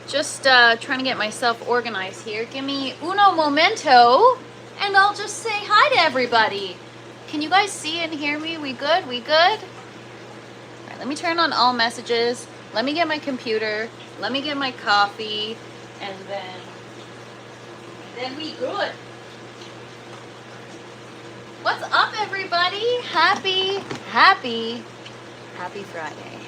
Just trying to get myself organized here. Give me uno momento, and I'll just say hi to everybody. Can you guys see and hear me? We good? We good? All right, let me turn on all messages. Let me get my computer. Let me get my coffee, and then we good. What's up, everybody? Happy Friday.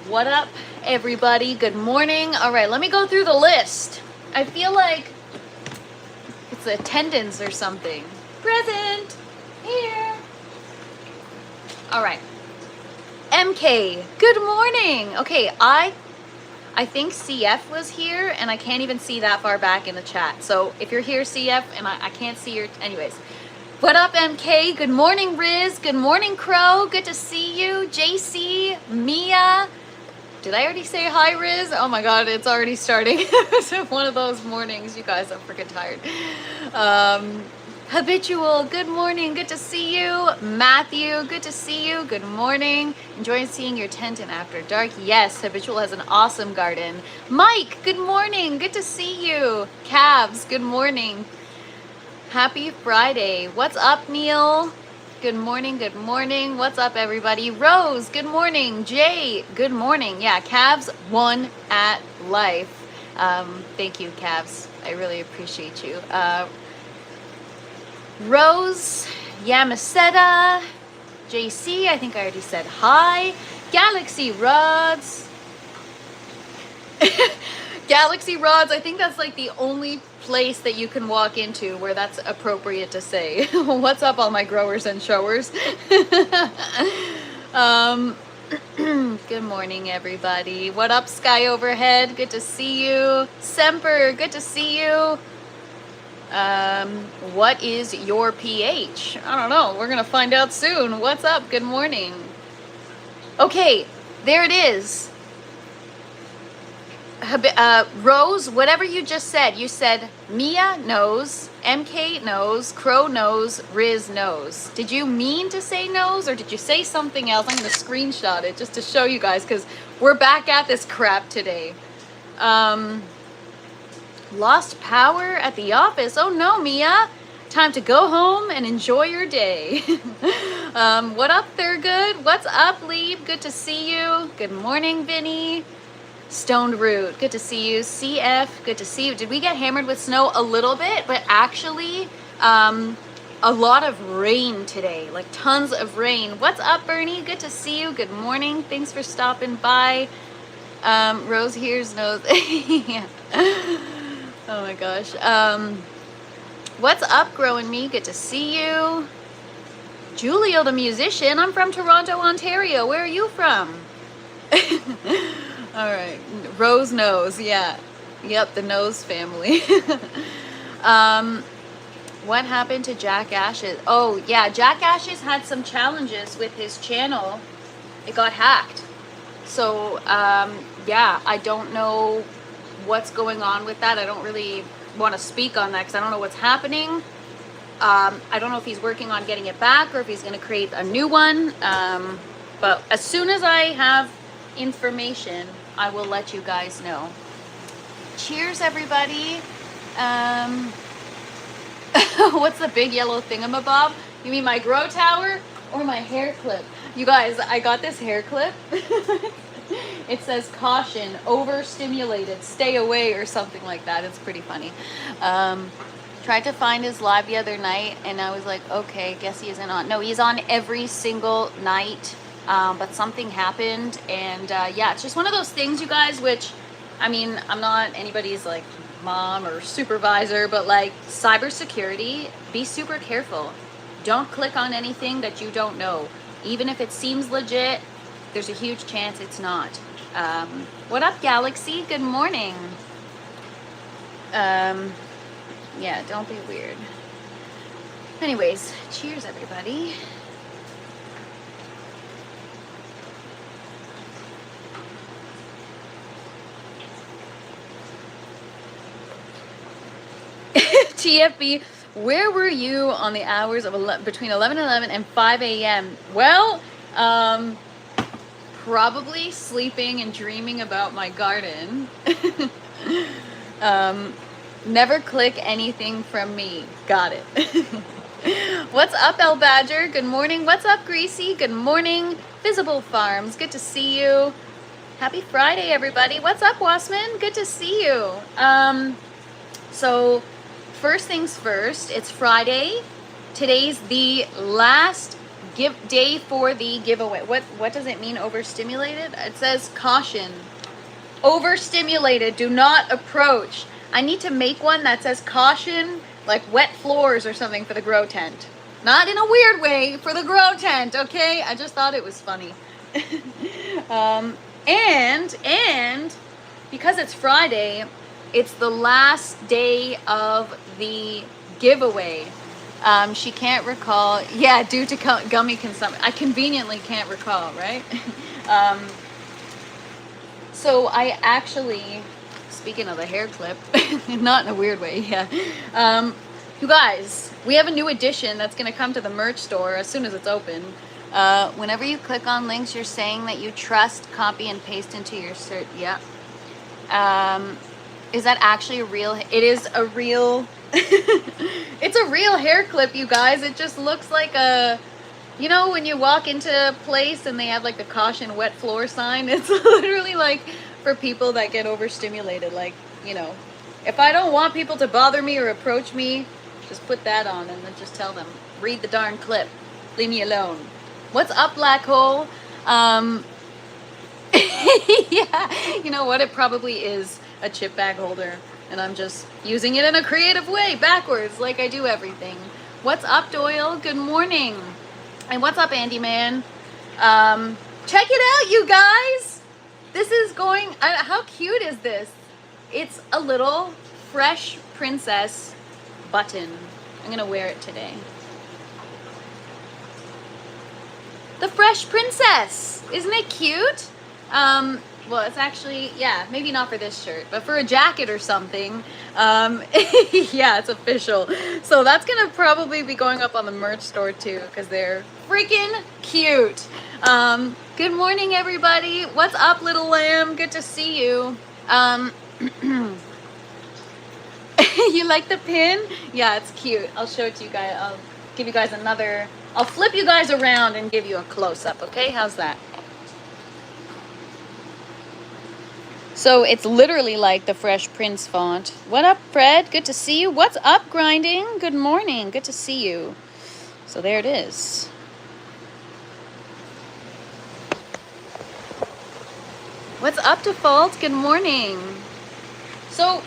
What up, everybody? Good morning. All right, let me go through the list. I feel like it's attendance or something. Present. Here. All right. MK, good morning. Okay, I think CF was here, and I can't even see that far back in the chat. So if you're here, CF, and I can't see your... Anyways. What up, MK? Good morning, Riz. Good morning, Crow. Good to see you. JC, Mia... Did I already say hi, Riz? Oh my God, it's already starting. It's one of those mornings, you guys. I'm freaking tired. Habitual, good morning. Good to see you. Matthew, good to see you. Good morning. Enjoying seeing your tent in After Dark. Yes, Habitual has an awesome garden. Mike, good morning. Good to see you. Cabs, good morning. Happy Friday. What's up, Neil? Good morning, good morning. What's up, everybody? Rose, good morning. Jay, good morning. Yeah, Cavs won at life. Thank you, Cavs. I really appreciate you. Rose, Yamaseta, JC, I think I already said hi. Galaxy Rods. Galaxy Rods, I think that's like the only place that you can walk into where that's appropriate to say. What's up, all my growers and showers? Good morning, everybody. What up, Sky Overhead? Good to see you. Semper, good to see you. What is your pH? I don't know. We're gonna find out soon. What's up? Good morning. Okay, there it is. Rose, whatever you just said, you said Mia knows, MK knows, Crow knows, Riz knows. Did you mean to say knows, or did you say something else? I'm going to screenshot it just to show you guys, because we're back at this crap today. Lost power at the office. Oh no, Mia. Time to go home and enjoy your day. What up, Thurgood? What's up, Lieb? Good to see you. Good morning, Vinny. Stoned Root, good to see you. CF, good to see you. Did we get hammered with snow? A little bit, but actually a lot of rain today, like tons of rain. What's up, Bernie? Good to see you. Good morning. Thanks for stopping by. Rose here's knows. Yeah. Oh my gosh. What's up, Growing Me? Good to see you. Julio the musician. I'm from Toronto, Ontario. Where are you from? All right, Rose knows, yeah. Yep, the Nose family. What happened to Jack Ashes? Oh, yeah, Jack Ashes had some challenges with his channel. It got hacked. So, yeah, I don't know what's going on with that. I don't really want to speak on that because I don't know what's happening. I don't know if he's working on getting it back or if he's going to create a new one. But as soon as I have information, I will let you guys know. Cheers, everybody. What's the big yellow thingamabob? You mean my grow tower or my hair clip? You guys, I got this hair clip. It says caution, overstimulated, stay away, or something like that. It's pretty funny. Tried to find his live the other night, and I was like, okay, guess he isn't on. No, he's on every single night. But something happened, and yeah, it's just one of those things, you guys, which, I mean, I'm not anybody's like mom or supervisor, but like cybersecurity, be super careful. Don't click on anything that you don't know. Even if it seems legit, there's a huge chance it's not. What up, Galaxy? Good morning. Yeah, don't be weird. Anyways, cheers, everybody. TFB, where were you on the hours of between 11 and 5 a.m.? Well, probably sleeping and dreaming about my garden. Never click anything from me. Got it. What's up, El Badger? Good morning. What's up, Greasy? Good morning. Visible Farms, good to see you. Happy Friday, everybody. What's up, Wasman? Good to see you. So first things first, it's Friday. Today's the last day for the giveaway. What does it mean, overstimulated? It says caution. Overstimulated, do not approach. I need to make one that says caution, like wet floors or something for the grow tent. Not in a weird way, for the grow tent, okay? I just thought it was funny. And because it's Friday, it's the last day of the giveaway. She can't recall. Yeah, due to gummy consumption. I conveniently can't recall, right? So I actually, speaking of the hair clip, not in a weird way, yeah. You guys, we have a new edition that's going to come to the merch store as soon as it's open. Whenever you click on links, you're saying that you trust, copy, and paste into your search. Yeah. Is that actually a real? It is a real. It's a real hair clip, you guys. It just looks like a, you know, when you walk into a place and they have like the caution wet floor sign. It's literally like for people that get overstimulated. Like, you know, if I don't want people to bother me or approach me, just put that on and then just tell them, read the darn clip. Leave me alone. What's up, Black Hole? Yeah, you know what? It probably is a chip bag holder. And I'm just using it in a creative way, backwards, like I do everything. What's up, Doyle? Good morning. And what's up, Andy Man? Check it out, you guys. This is going, how cute is this? It's a little Fresh Princess button. I'm gonna wear it today. The Fresh Princess. Isn't it cute? Well, it's actually, yeah, maybe not for this shirt, but for a jacket or something. Yeah, it's official. So that's going to probably be going up on the merch store too, because they're freaking cute. Good morning, everybody. What's up, little lamb? Good to see you. You like the pin? Yeah, it's cute. I'll show it to you guys. I'll give you guys another, I'll flip you guys around and give you a close-up, okay? How's that? So it's literally like the Fresh Prince font. What up, Fred? Good to see you. What's up, Grinding? Good morning. Good to see you. So there it is. What's up, Default? Good morning. So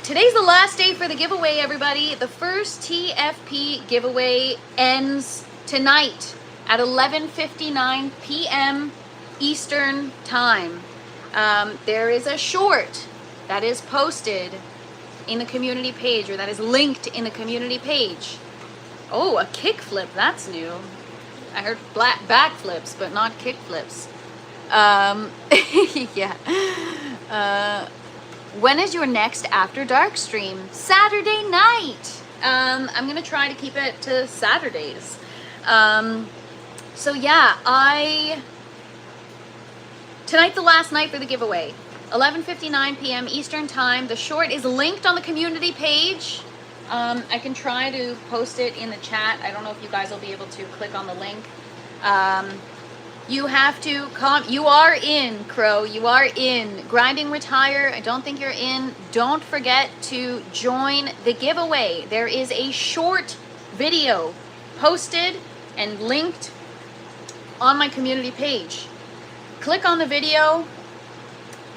today's the last day for the giveaway, everybody. The first TFP giveaway ends tonight at 11:59 p.m. Eastern Time. There is a short that is posted in the community page, or that is linked in the community page. Oh, a kickflip, that's new. I heard backflips, but not kickflips. Yeah. When is your next After Dark stream? Saturday night. I'm gonna try to keep it to Saturdays. So yeah, tonight's the last night for the giveaway. 11:59 p.m. Eastern Time. The short is linked on the community page. I can try to post it in the chat. I don't know if you guys will be able to click on the link. You have to you are in, Crow. You are in. Grinding Retire, I don't think you're in. Don't forget to join the giveaway. There is a short video posted and linked on my community page. Click on the video,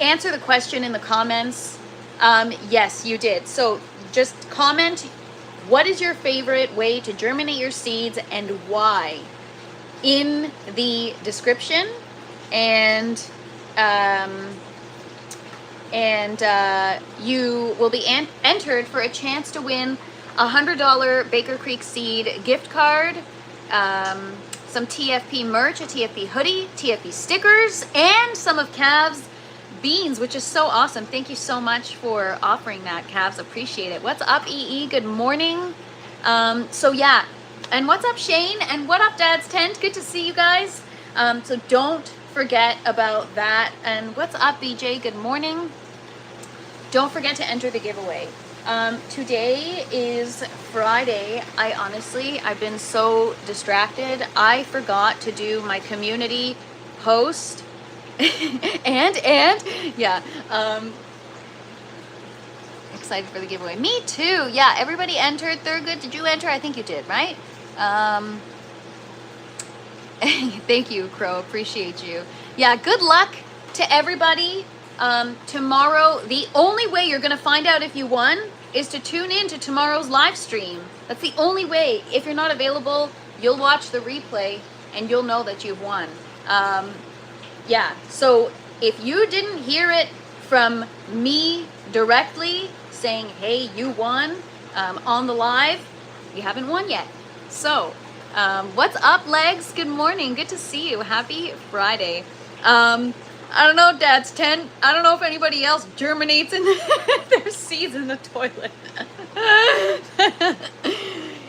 answer the question in the comments. Yes, you did. So just comment, what is your favorite way to germinate your seeds and why, in the description, and you will be entered for a chance to win a $100 Baker Creek Seed gift card, some TFP merch, a TFP hoodie, TFP stickers, and some of Cav's beans, which is so awesome. Thank you so much for offering that, Cavs. Appreciate it. What's up, EE? Good morning. So yeah, and what's up, Shane? And what up, Dad's Tent? Good to see you guys. So don't forget about that. And what's up, BJ? Good morning. Don't forget to enter the giveaway. Today is Friday. I've been so distracted. I forgot to do my community post. and yeah, excited for the giveaway. Me too. Yeah, everybody entered. Thurgood, did you enter? I think you did, right? Thank you, Crow. Appreciate you. Yeah, good luck to everybody. Tomorrow, the only way you're going to find out if you won is to tune in to tomorrow's live stream. That's the only way. If you're not available, you'll watch the replay and you'll know that you've won. Yeah, so if you didn't hear it from me directly saying, hey, you won on the live, you haven't won yet. So, what's up, Legs? Good morning. Good to see you. Happy Friday. I don't know, Dad's Tent. I don't know if anybody else germinates in their seeds in the toilet.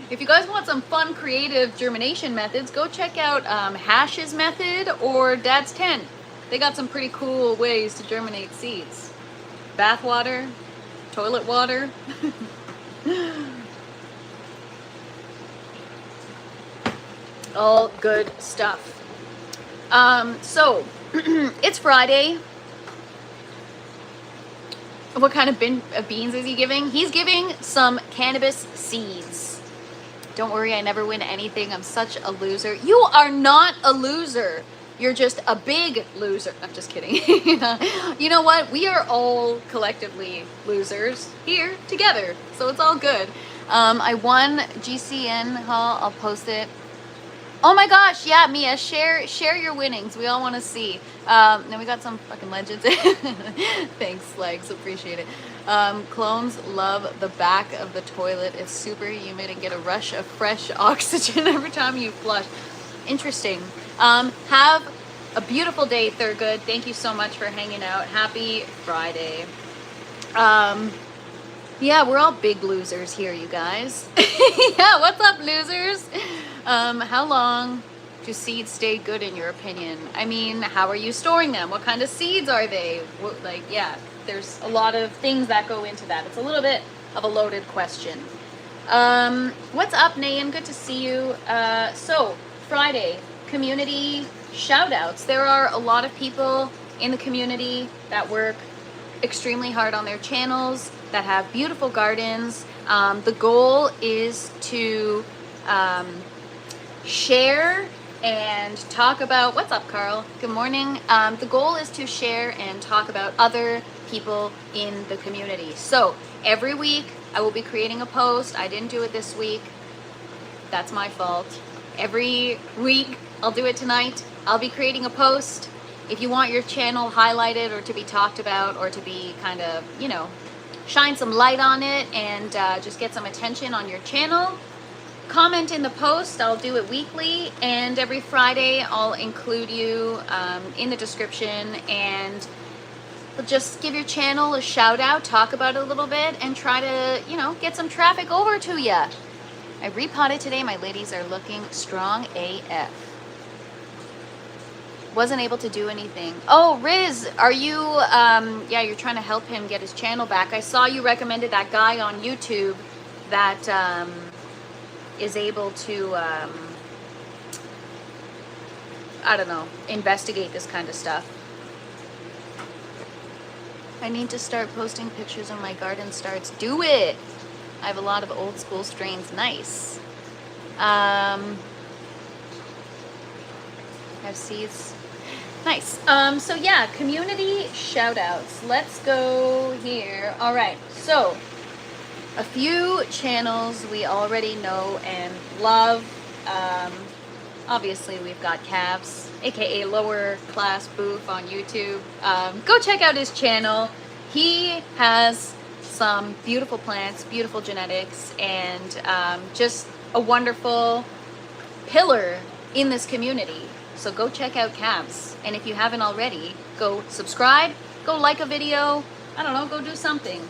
If you guys want some fun, creative germination methods, go check out Hash's method or Dad's Tent. They got some pretty cool ways to germinate seeds. Bath water, toilet water. All good stuff. So, it's Friday. What kind of beans is he giving? He's giving some cannabis seeds. Don't worry, I never win anything. I'm such a loser. You are not a loser. You're just a big loser. I'm just kidding. You know what? We are all collectively losers here together. So it's all good. I won GCN Hall. I'll post it. Oh my gosh, yeah, Mia, share your winnings. We all want to see. Then we got some fucking legends. Thanks, Legs, appreciate it. Clones love the back of the toilet. It's super humid and get a rush of fresh oxygen every time you flush. Interesting. Have a beautiful day, Thurgood. Thank you so much for hanging out. Happy Friday. Yeah, we're all big losers here, you guys. Yeah, what's up, losers? How long do seeds stay good in your opinion? I mean, how are you storing them? What kind of seeds are they? Yeah, there's a lot of things that go into that. It's a little bit of a loaded question. What's up, Nayan? Good to see you. So, Friday, community shout-outs. There are a lot of people in the community that work extremely hard on their channels, that have beautiful gardens. The goal is to share and talk about, what's up, Carl? Good morning. The goal is to share and talk about other people in the community. So every week I will be creating a post. I didn't do it this week. That's my fault. Every week, I'll do it tonight. I'll be creating a post. If you want your channel highlighted or to be talked about or to be kind of, you know, shine some light on it and just get some attention on your channel, comment in the post. I'll do it weekly, and every Friday I'll include you in the description, and just give your channel a shout out, talk about it a little bit, and try to, you know, get some traffic over to you. I repotted today. My ladies are looking strong AF. Wasn't able to do anything. Oh, Riz, are you, yeah, you're trying to help him get his channel back. I saw you recommended that guy on YouTube that is able to, I don't know, investigate this kind of stuff. I need to start posting pictures of my garden starts. Do it! I have a lot of old school strains. Nice. Have seeds. Nice. So yeah, community shout outs. Let's go here. All right. So a few channels we already know and love. Obviously we've got Cavs, aka Lower Class Boof on YouTube. Go check out his channel. He has some beautiful plants, beautiful genetics, and just a wonderful pillar in this community. So go check out Cavs. And if you haven't already, go subscribe go like a video. I don't know, go do something.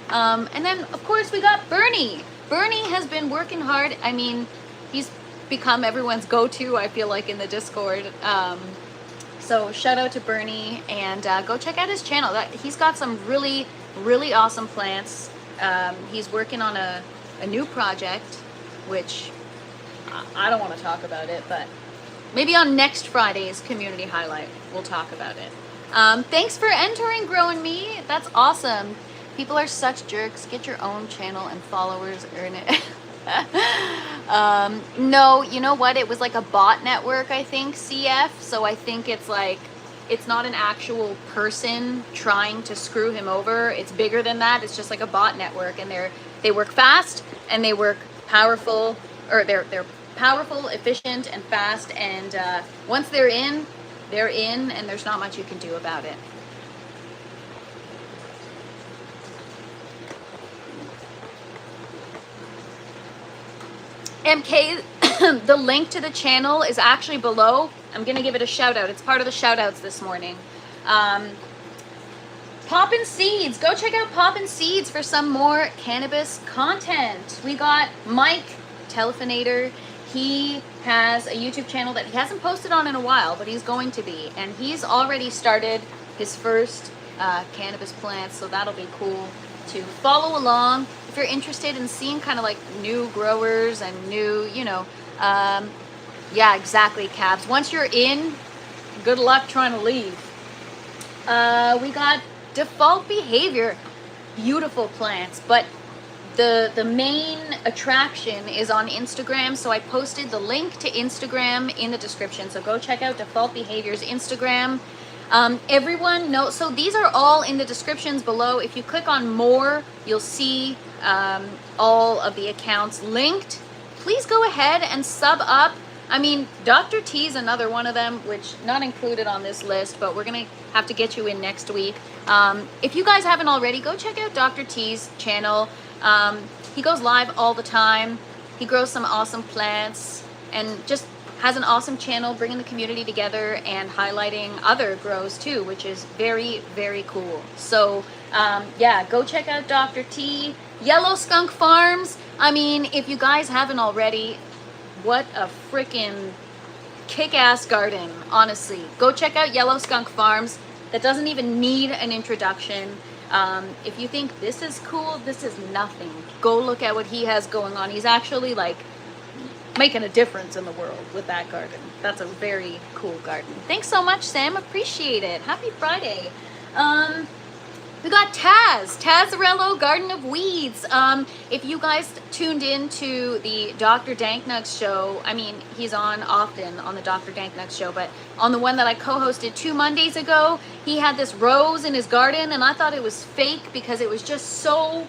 And then, of course, we got Bernie. Bernie has been working hard. I mean, he's become everyone's go-to, I feel like, in the Discord. So shout out to Bernie, and go check out his channel. He's got some really, really awesome plants. He's working on a new project, which I don't want to talk about it, but maybe on next Friday's community highlight, we'll talk about it. Thanks for entering, Grow and Me. That's awesome. People are such jerks. Get your own channel and followers, earn it. No, you know what? It was like a bot network, I think, CF. So I think it's like, it's not an actual person trying to screw him over. It's bigger than that. It's just like a bot network, and they work fast and they work powerful, or they're powerful, efficient, and fast. And once they're in, and there's not much you can do about it. MK, the link to the channel is actually below. I'm going to give it a shout out. It's part of the shout outs this morning. Poppin' Seeds. Go check out Poppin' Seeds for some more cannabis content. We got Mike Telephonator. He has a YouTube channel that he hasn't posted on in a while, but he's going to be. And he's already started his first cannabis plants, so that'll be cool to follow along. If you're interested in seeing kind of like new growers and new, you know, yeah, exactly, Cabs. Once you're in, good luck trying to leave. We got Default Behavior, beautiful plants, but the main attraction is on Instagram, so I posted the link to Instagram in the description, so go check out Default Behavior's Instagram. Everyone knows, so these are all in the descriptions below. If you click on more, you'll see all of the accounts linked. Please go ahead and sub up. I mean, Dr. T's another one of them, which not included on this list, but we're gonna have to get you in next week. If you guys haven't already, go check out Dr. T's channel. He goes live all the time. He grows some awesome plants and just has an awesome channel bringing the community together and highlighting other grows too, which is very, very cool. So yeah, go check out Dr. T. Yellow Skunk Farms. I mean, if you guys haven't already, what a freaking kick-ass garden, honestly. Go check out Yellow Skunk Farms. That doesn't even need an introduction. If you think this is cool, this is nothing. Go look at what he has going on. He's actually like making a difference in the world with that garden. That's a very cool garden. Thanks so much, Sam. Appreciate it. Happy Friday. We got Tazarello Garden of Weeds. If you guys tuned in to the Dr. Danknugs show, I mean, he's on often on the Dr. Danknugs show, but on the one that I co-hosted 2 Mondays ago, he had this rose in his garden, and I thought it was fake because it was just so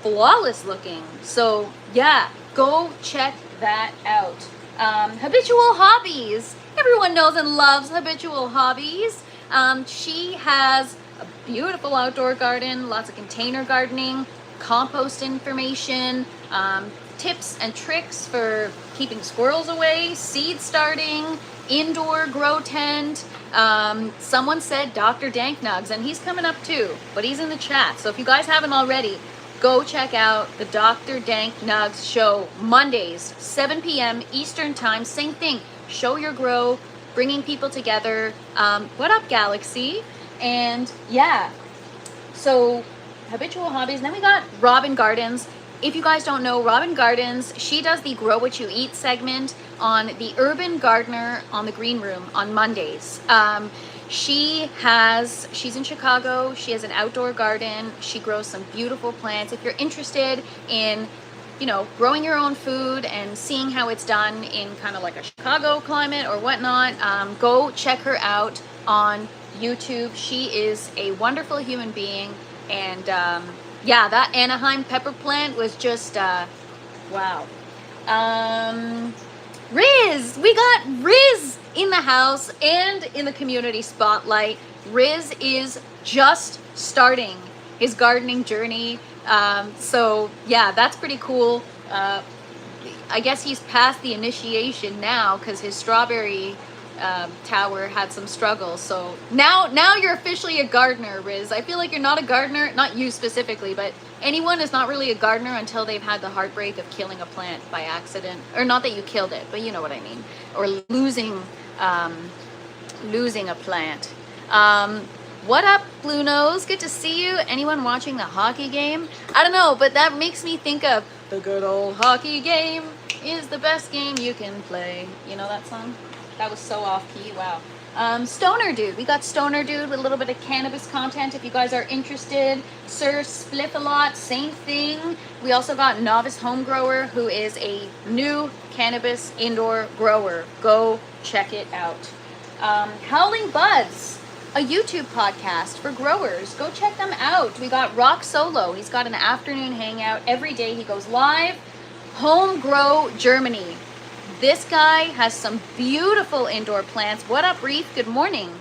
flawless looking. So yeah, go check that out. Habitual Hobbies. Everyone knows and loves Habitual Hobbies. She has a beautiful outdoor garden, lots of container gardening, compost information, tips and tricks for keeping squirrels away, seed starting, indoor grow tent. Someone said Dr. Danknugs, and he's coming up too, but he's in the chat. So if you guys haven't already, go check out the Dr. Danknugs show, Mondays, 7 p.m. Eastern time. Same thing, show your grow, bringing people together. What up, Galaxy? And yeah, so Habitual Hobbies. And then we got Robin Gardens. If you guys don't know, Robin Gardens, she does the Grow What You Eat segment on the Urban Gardener on the Green Room on Mondays. She's in Chicago. She has an outdoor garden. She grows some beautiful plants. If you're interested in, you know, growing your own food and seeing how it's done in kind of like a Chicago climate or whatnot, go check her out on YouTube. She is a wonderful human being, and yeah, that Anaheim pepper plant was just wow. Riz, we got Riz in the house and in the community spotlight. Riz is just starting his gardening journey, so yeah, that's pretty cool. I guess he's past the initiation now because his strawberry tower had some struggles. So now you're officially a gardener, Riz. I feel like you're not a gardener, not you specifically, but anyone is not really a gardener until they've had the heartbreak of killing a plant by accident. Or not that you killed it, but you know what I mean. Or losing a plant. What up, Blue Nose? Good to see you. Anyone watching the hockey game? I don't know, but that makes me think of the good old hockey game is the best game you can play. You know that song? That was so off key. Wow. Stoner Dude. We got Stoner Dude with a little bit of cannabis content. If you guys are interested, Sir Spliff-a-Lot, same thing. We also got Novice Home Grower, who is a new cannabis indoor grower. Go check it out. Howling Buds, a YouTube podcast for growers. Go check them out. We got Rock Solo. He's got an afternoon hangout every day. He goes live. Home Grow Germany. This guy has some beautiful indoor plants. What up, Reef? Good morning.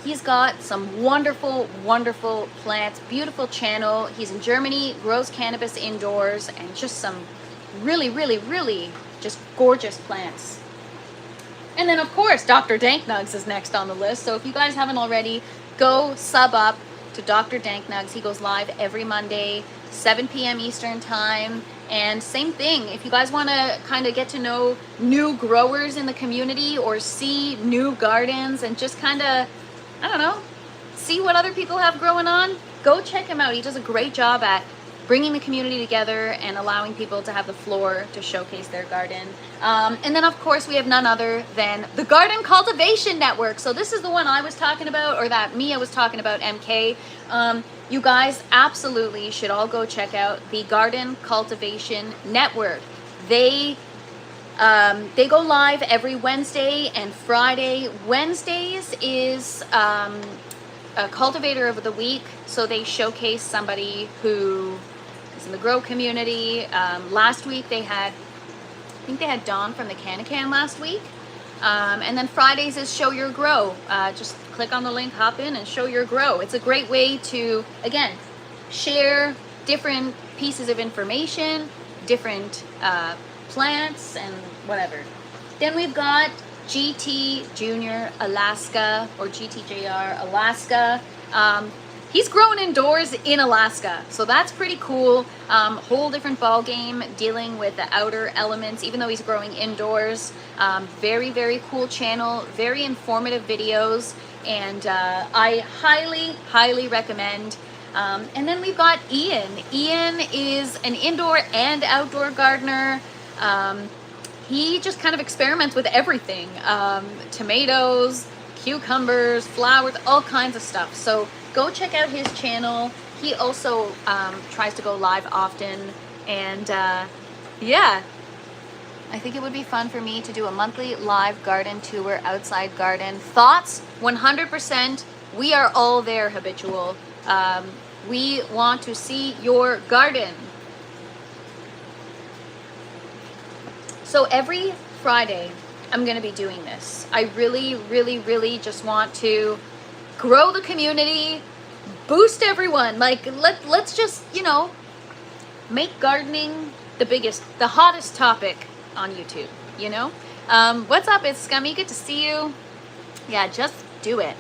He's got some wonderful, wonderful plants. Beautiful channel. He's in Germany, grows cannabis indoors, and just some really, really, really just gorgeous plants. And then, of course, Dr. Danknugs is next on the list. So if you guys haven't already, go sub up to Dr. Danknugs. He goes live every Monday, 7 p.m. Eastern time. And same thing, if you guys want to kind of get to know new growers in the community or see new gardens and just kind of, I don't know, see what other people have growing on, go check him out. He does a great job at bringing the community together and allowing people to have the floor to showcase their garden. And then, of course, we have none other than the Garden Cultivation Network. So this is the one I was talking about, or that I was talking about, MK. You guys absolutely should all go check out the Garden Cultivation Network. They go live every Wednesday and Friday. Wednesdays is a cultivator of the week, so they showcase somebody who is in the grow community. Last week I think they had Dawn from the Can last week. And then Fridays is Show Your Grow. Just click on the link, hop in, and show your grow. It's a great way to, again, share different pieces of information, different plants, and whatever. Then we've got GT Junior Alaska, or GTJR Alaska. He's growing indoors in Alaska, so that's pretty cool. Whole different ball game dealing with the outer elements, even though he's growing indoors. Very, very cool channel, very informative videos, and I highly, highly recommend. And then we've got Ian. Ian is an indoor and outdoor gardener. He just kind of experiments with everything. Tomatoes, cucumbers, flowers, all kinds of stuff. So go check out his channel. He also tries to go live often. And yeah, I think it would be fun for me to do a monthly live garden tour, outside garden. Thoughts? 100%. We are all there, Habitual. We want to see your garden. So every Friday, I'm going to be doing this. I really, really, really just want to grow the community, boost everyone. Like, let's just, make gardening the hottest topic on YouTube, What's up? It's Scummy. Good to see you. Yeah, just do it.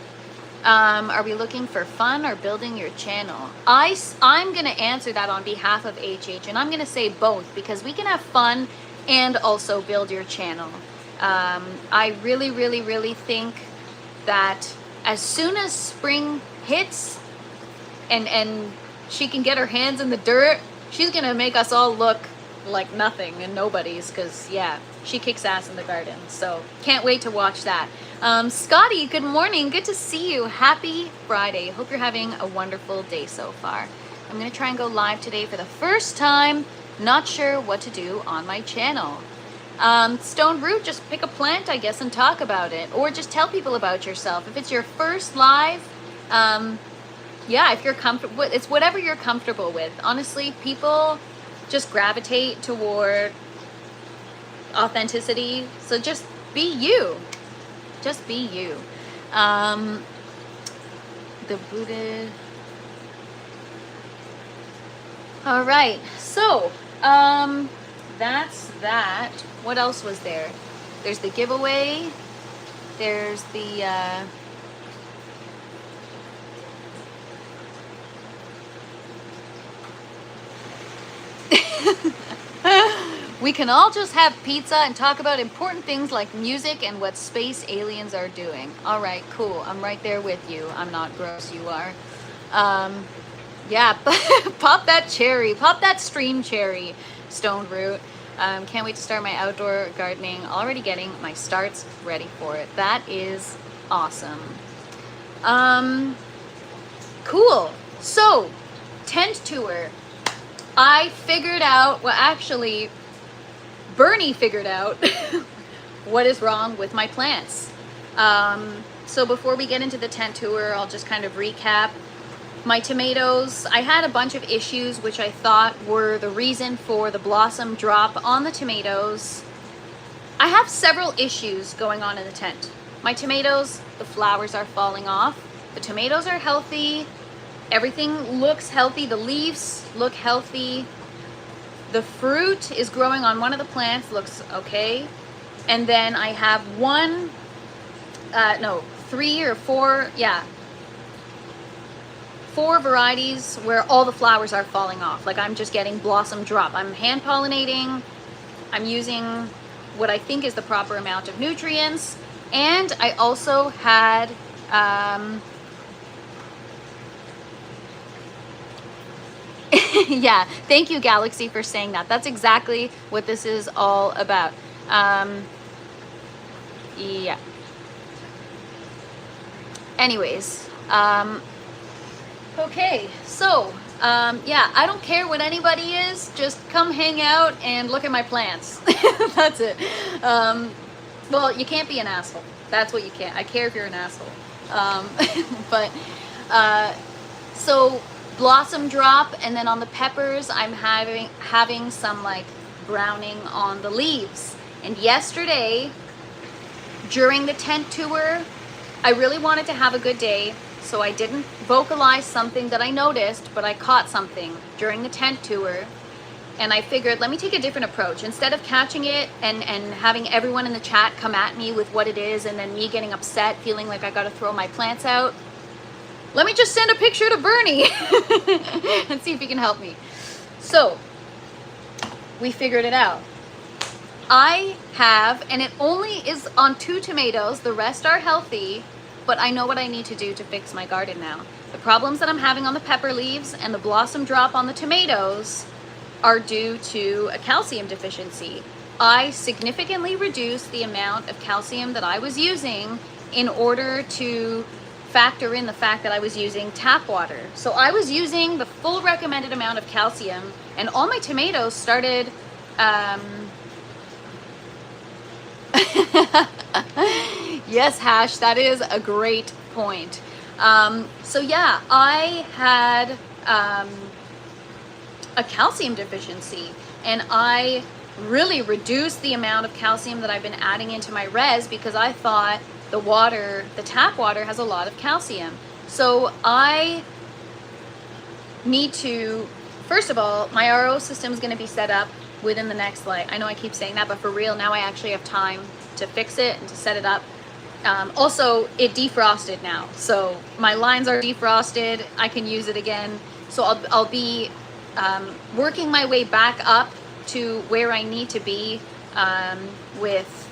Are we looking for fun or building your channel? I'm going to answer that on behalf of HH, and I'm going to say both, because we can have fun and also build your channel. I really, really, really think that as soon as spring hits and she can get her hands in the dirt, she's going to make us all look like nothing and nobodies, because, yeah, she kicks ass in the garden. So can't wait to watch that. Scotty, good morning. Good to see you. Happy Friday. Hope you're having a wonderful day so far. I'm going to try and go live today for the first time. Not sure what to do on my channel. Stone Root, just pick a plant, I guess, and talk about it. Or just tell people about yourself. If it's your first live, yeah, if you're comfortable, it's whatever you're comfortable with. Honestly, people just gravitate toward authenticity. So just be you. Just be you. The booted. All right. So, that's that. What else was there? There's the giveaway. There's the we can all just have pizza and talk about important things like music and what space aliens are doing. All right, cool. I'm right there with you. I'm not gross, you are. Yeah, pop that cherry. Pop that stream cherry, Stoned Root. Can't wait to start my outdoor gardening. Already getting my starts ready for it. That is awesome. Cool. So, tent tour. I figured out, well, actually, Bernie figured out what is wrong with my plants. So before we get into the tent tour, I'll just kind of recap. My tomatoes, I had a bunch of issues which I thought were the reason for the blossom drop on the tomatoes. I have several issues going on in the tent. My tomatoes, the flowers are falling off. The tomatoes are healthy. Everything looks healthy. The leaves look healthy. The fruit is growing on one of the plants, looks okay. And then I have four varieties where all the flowers are falling off. Like I'm just getting blossom drop. I'm hand pollinating. I'm using what I think is the proper amount of nutrients. And I also had, yeah, thank you, Galaxy, for saying that. That's exactly what this is all about. Yeah. Anyways, okay, so, yeah, I don't care what anybody is, just come hang out and look at my plants. That's it. Well, you can't be an asshole. That's what you can't. I care if you're an asshole. But, so, blossom drop, and then on the peppers, I'm having some, like, browning on the leaves. And yesterday, during the tent tour, I really wanted to have a good day, so I didn't vocalize something that I noticed, but I caught something during the tent tour, and I figured, let me take a different approach. Instead of catching it and having everyone in the chat come at me with what it is, and then me getting upset, feeling like I gotta throw my plants out, let me just send a picture to Bernie and see if he can help me. So, we figured it out. I have, and it only is on 2 tomatoes, the rest are healthy, but I know what I need to do to fix my garden now. The problems that I'm having on the pepper leaves and the blossom drop on the tomatoes are due to a calcium deficiency. I significantly reduced the amount of calcium that I was using in order to factor in the fact that I was using tap water. So I was using the full recommended amount of calcium, and all my tomatoes started yes, Hash, that is a great point. So yeah, I had a calcium deficiency, and I really reduced the amount of calcium that I've been adding into my res because I thought the water, the tap water, has a lot of calcium. So I need to, first of all, my RO system is going to be set up within the next, like, I know I keep saying that, but for real, now I actually have time to fix it and to set it up. Also, it defrosted now, so my lines are defrosted. I can use it again. So I'll be working my way back up to where I need to be with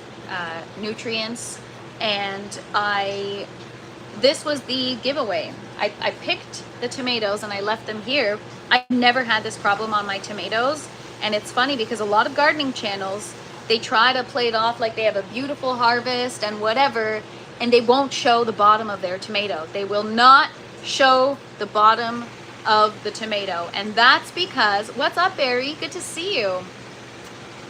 nutrients. And this was the giveaway. I picked the tomatoes and I left them here. I never had this problem on my tomatoes. And it's funny because a lot of gardening channels, they try to play it off like they have a beautiful harvest and whatever, and they won't show the bottom of their tomato. They will not show the bottom of the tomato. And that's because, what's up, Barry? Good to see you.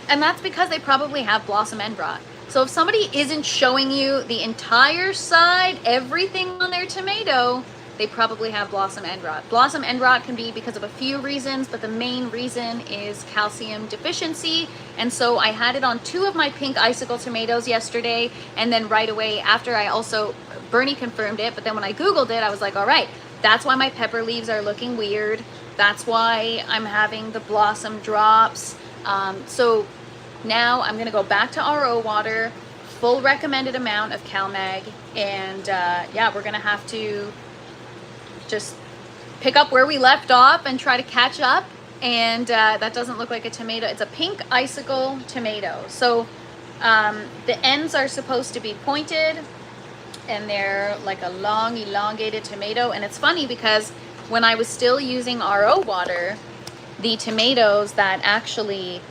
And that's because they probably have blossom end rot. So if somebody isn't showing you the entire side, everything on their tomato, they probably have blossom end rot. Blossom end rot can be because of a few reasons, but the main reason is calcium deficiency. And so I had it on 2 of my pink icicle tomatoes yesterday, and then right away after, I also, Bernie confirmed it, but then when I Googled it, I was like, all right, that's why my pepper leaves are looking weird. That's why I'm having the blossom drops. So now I'm gonna go back to RO water, full recommended amount of CalMag, and yeah, we're gonna have to just pick up where we left off and try to catch up. And that doesn't look like a tomato. It's a pink icicle tomato. So the ends are supposed to be pointed, and they're like a long elongated tomato. And it's funny because when I was still using RO water, the tomatoes that actually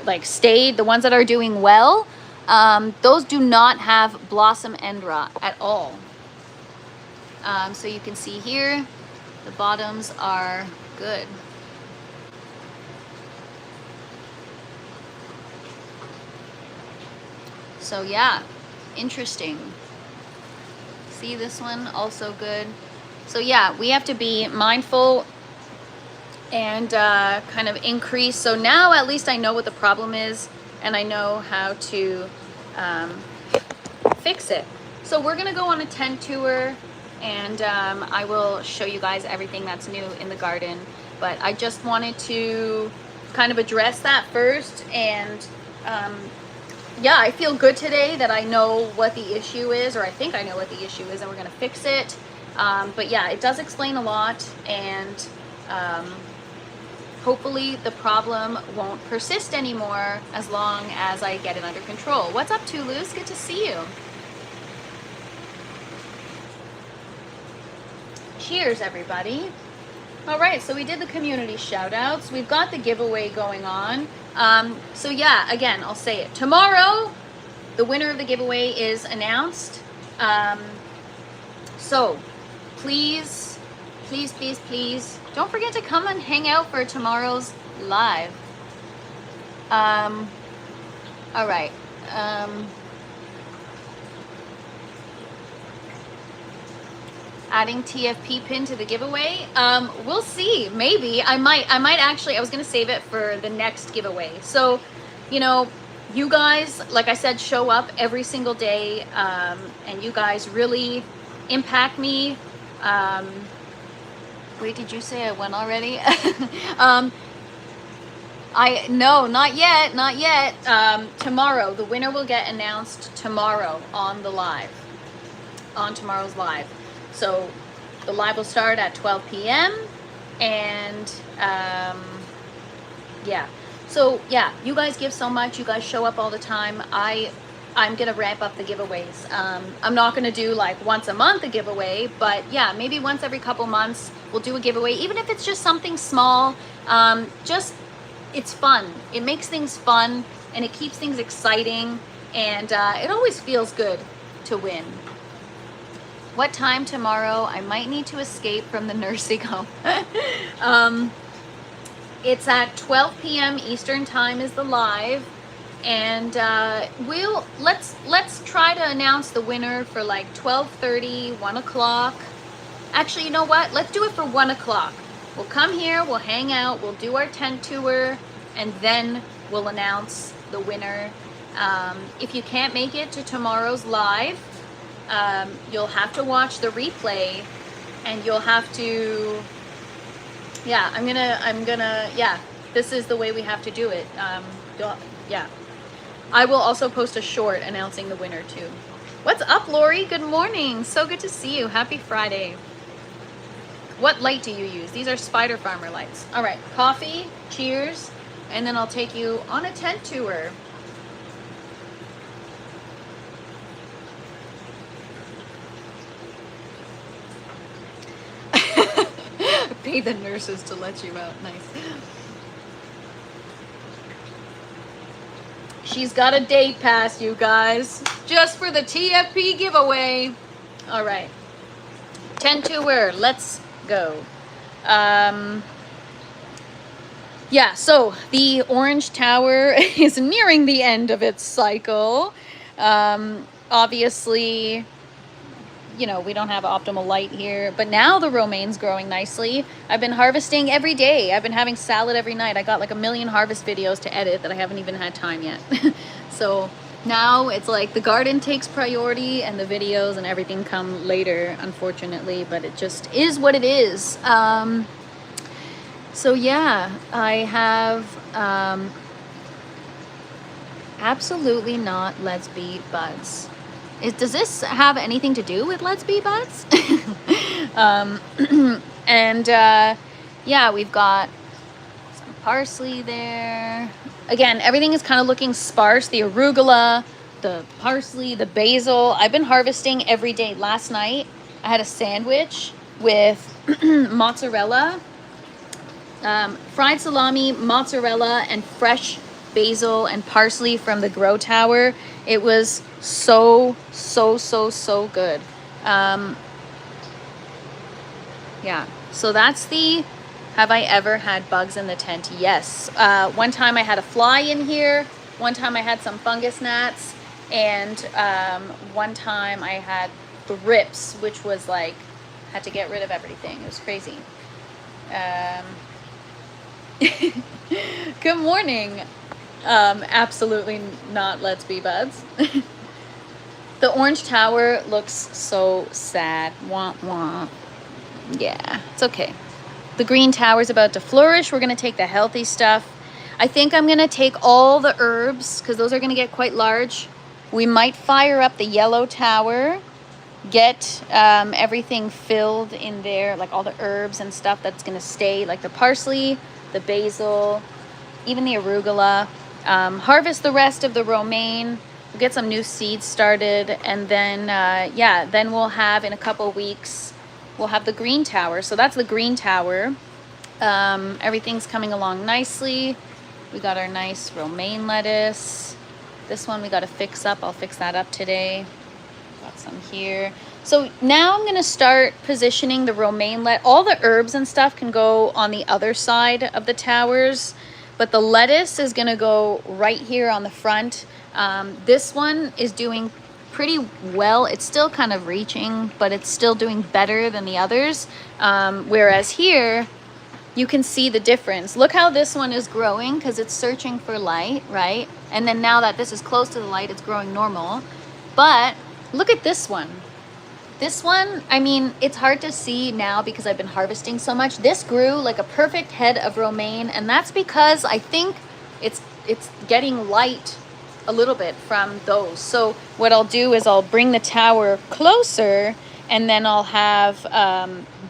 like stayed, the ones that are doing well, those do not have blossom end rot at all. So you can see here, the bottoms are good. So yeah, interesting. See this one, also good. So yeah, we have to be mindful and kind of increase. So now at least I know what the problem is, and I know how to fix it. So we're gonna go on a tent tour, and I will show you guys everything that's new in the garden. But I just wanted to kind of address that first. And yeah, I feel good today that I know what the issue is, or I think I know what the issue is, and we're gonna fix it. But yeah, it does explain a lot, and hopefully the problem won't persist anymore as long as I get it under control. What's up, Toulouse? Good to see you. Cheers, everybody. All right, so we did the community shout outs. We've got the giveaway going on. So yeah, again, I'll say it. Tomorrow, the winner of the giveaway is announced. So please, please, please, please, don't forget to come and hang out for tomorrow's live. All right. Adding TFP pin to the giveaway. We'll see. Maybe I might actually. I was gonna save it for the next giveaway. So, you know, you guys, like I said, show up every single day, and you guys really impact me. Wait, did you say I won already? No, not yet, not yet. Tomorrow, the winner will get announced tomorrow on the live, on tomorrow's live. So the live will start at 12 p.m. and yeah. So yeah, you guys give so much. You guys show up all the time. I'm gonna ramp up the giveaways. I'm not gonna do like once a month a giveaway, but yeah, maybe once every couple months we'll do a giveaway, even if it's just something small. Just it's fun. It makes things fun, and it keeps things exciting, and it always feels good to win. What time tomorrow? I might need to escape from the nursing home. It's at 12 p.m. Eastern time is the live, and let's try to announce the winner for like 12:30, 1 o'clock. Actually, you know what? Let's do it for 1 o'clock. We'll come here, we'll hang out, we'll do our tent tour, and then we'll announce the winner. If you can't make it to tomorrow's live, you'll have to watch the replay, and you'll have to, yeah, I'm gonna, yeah, this is the way we have to do it. Yeah, I will also post a short announcing the winner too. What's up, Lori? Good morning. So good to see you. Happy Friday. What light do you use? These are Spider Farmer lights. All right, coffee, cheers, and then I'll take you on a tent tour. Pay the nurses to let you out. Nice. She's got a date pass, you guys, just for the TFP giveaway. All right, tent tour, let's go. Yeah, so the orange tower is nearing the end of its cycle. Obviously, you know, we don't have optimal light here, but now the romaine's growing nicely. I've been harvesting every day. I've been having salad every night. I got like a million harvest videos to edit that I haven't even had time yet. So now it's like the garden takes priority and the videos and everything come later, unfortunately, but it just is what it is. So yeah, I have Absolutely not Let's Be Buds. Does this have anything to do with Let's Be Buds? um, and yeah, we've got some parsley there. Again, everything is kind of looking sparse. The arugula, the parsley, the basil. I've been harvesting every day. Last night, I had a sandwich with mozzarella, fried salami, mozzarella, and fresh basil and parsley from the Grow Tower. It was so good. Yeah, so that's the have I ever had bugs in the tent? Yes. One time I had a fly in here, one time I had some fungus gnats, and one time I had thrips, which was like, had to get rid of everything. It was crazy. Good morning. Absolutely not Let's Be Buds. The orange tower looks so sad. Wah, wah. Yeah, it's okay. The green tower is about to flourish. We're going to take the healthy stuff. I think I'm going to take all the herbs because those are going to get quite large. We might fire up the yellow tower, get everything filled in there, like all the herbs and stuff that's going to stay, like the parsley, the basil, even the arugula. Harvest the rest of the romaine. We'll get some new seeds started, and then yeah, then we'll have in a couple weeks we'll have the green tower. So that's the green tower. Everything's coming along nicely. We got our nice romaine lettuce. This one we got to fix up. I'll fix that up today. Got some here. So now I'm going to start positioning the romaine all the herbs and stuff can go on the other side of the towers, but the lettuce is going to go right here on the front. This one is doing pretty well. It's still kind of reaching, but it's still doing better than the others. Whereas here, you can see the difference. Look how this one is growing because it's searching for light, right? And then now that this is close to the light, it's growing normal. But look at this one. This one, I mean, it's hard to see now because I've been harvesting so much. This grew like a perfect head of romaine, and that's because I think it's getting light a little bit from those. So what I'll do is I'll bring the tower closer, and then I'll have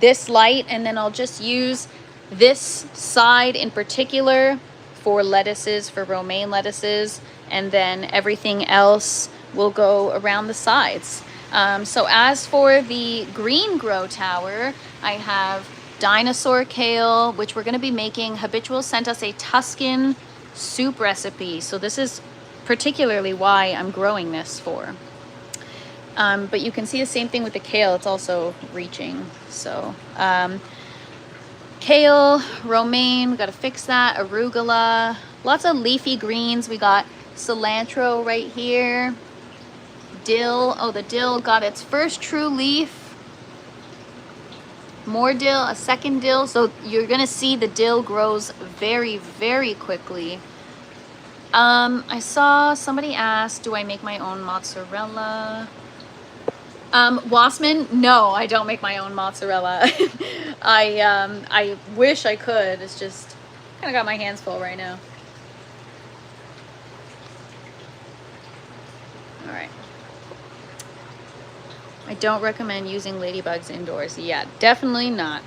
this light, and then I'll just use this side in particular for lettuces, for romaine lettuces, and then everything else will go around the sides. So as for the green grow tower, I have dinosaur kale, which we're going to be making. Habitual sent us a Tuscan soup recipe. So this is particularly why I'm growing this for. But you can see the same thing with the kale. It's also reaching. So kale, romaine, we got to fix that. Arugula, lots of leafy greens. We got cilantro right here. Dill. Oh, the dill got its first true leaf. More dill, a second dill. So you're gonna see the dill grows very, very quickly. I saw somebody ask, do I make my own mozzarella? Wassman, no, I don't make my own mozzarella. I wish I could. It's just kind of got my hands full right now. All right. I don't recommend using ladybugs indoors. Yeah, definitely not.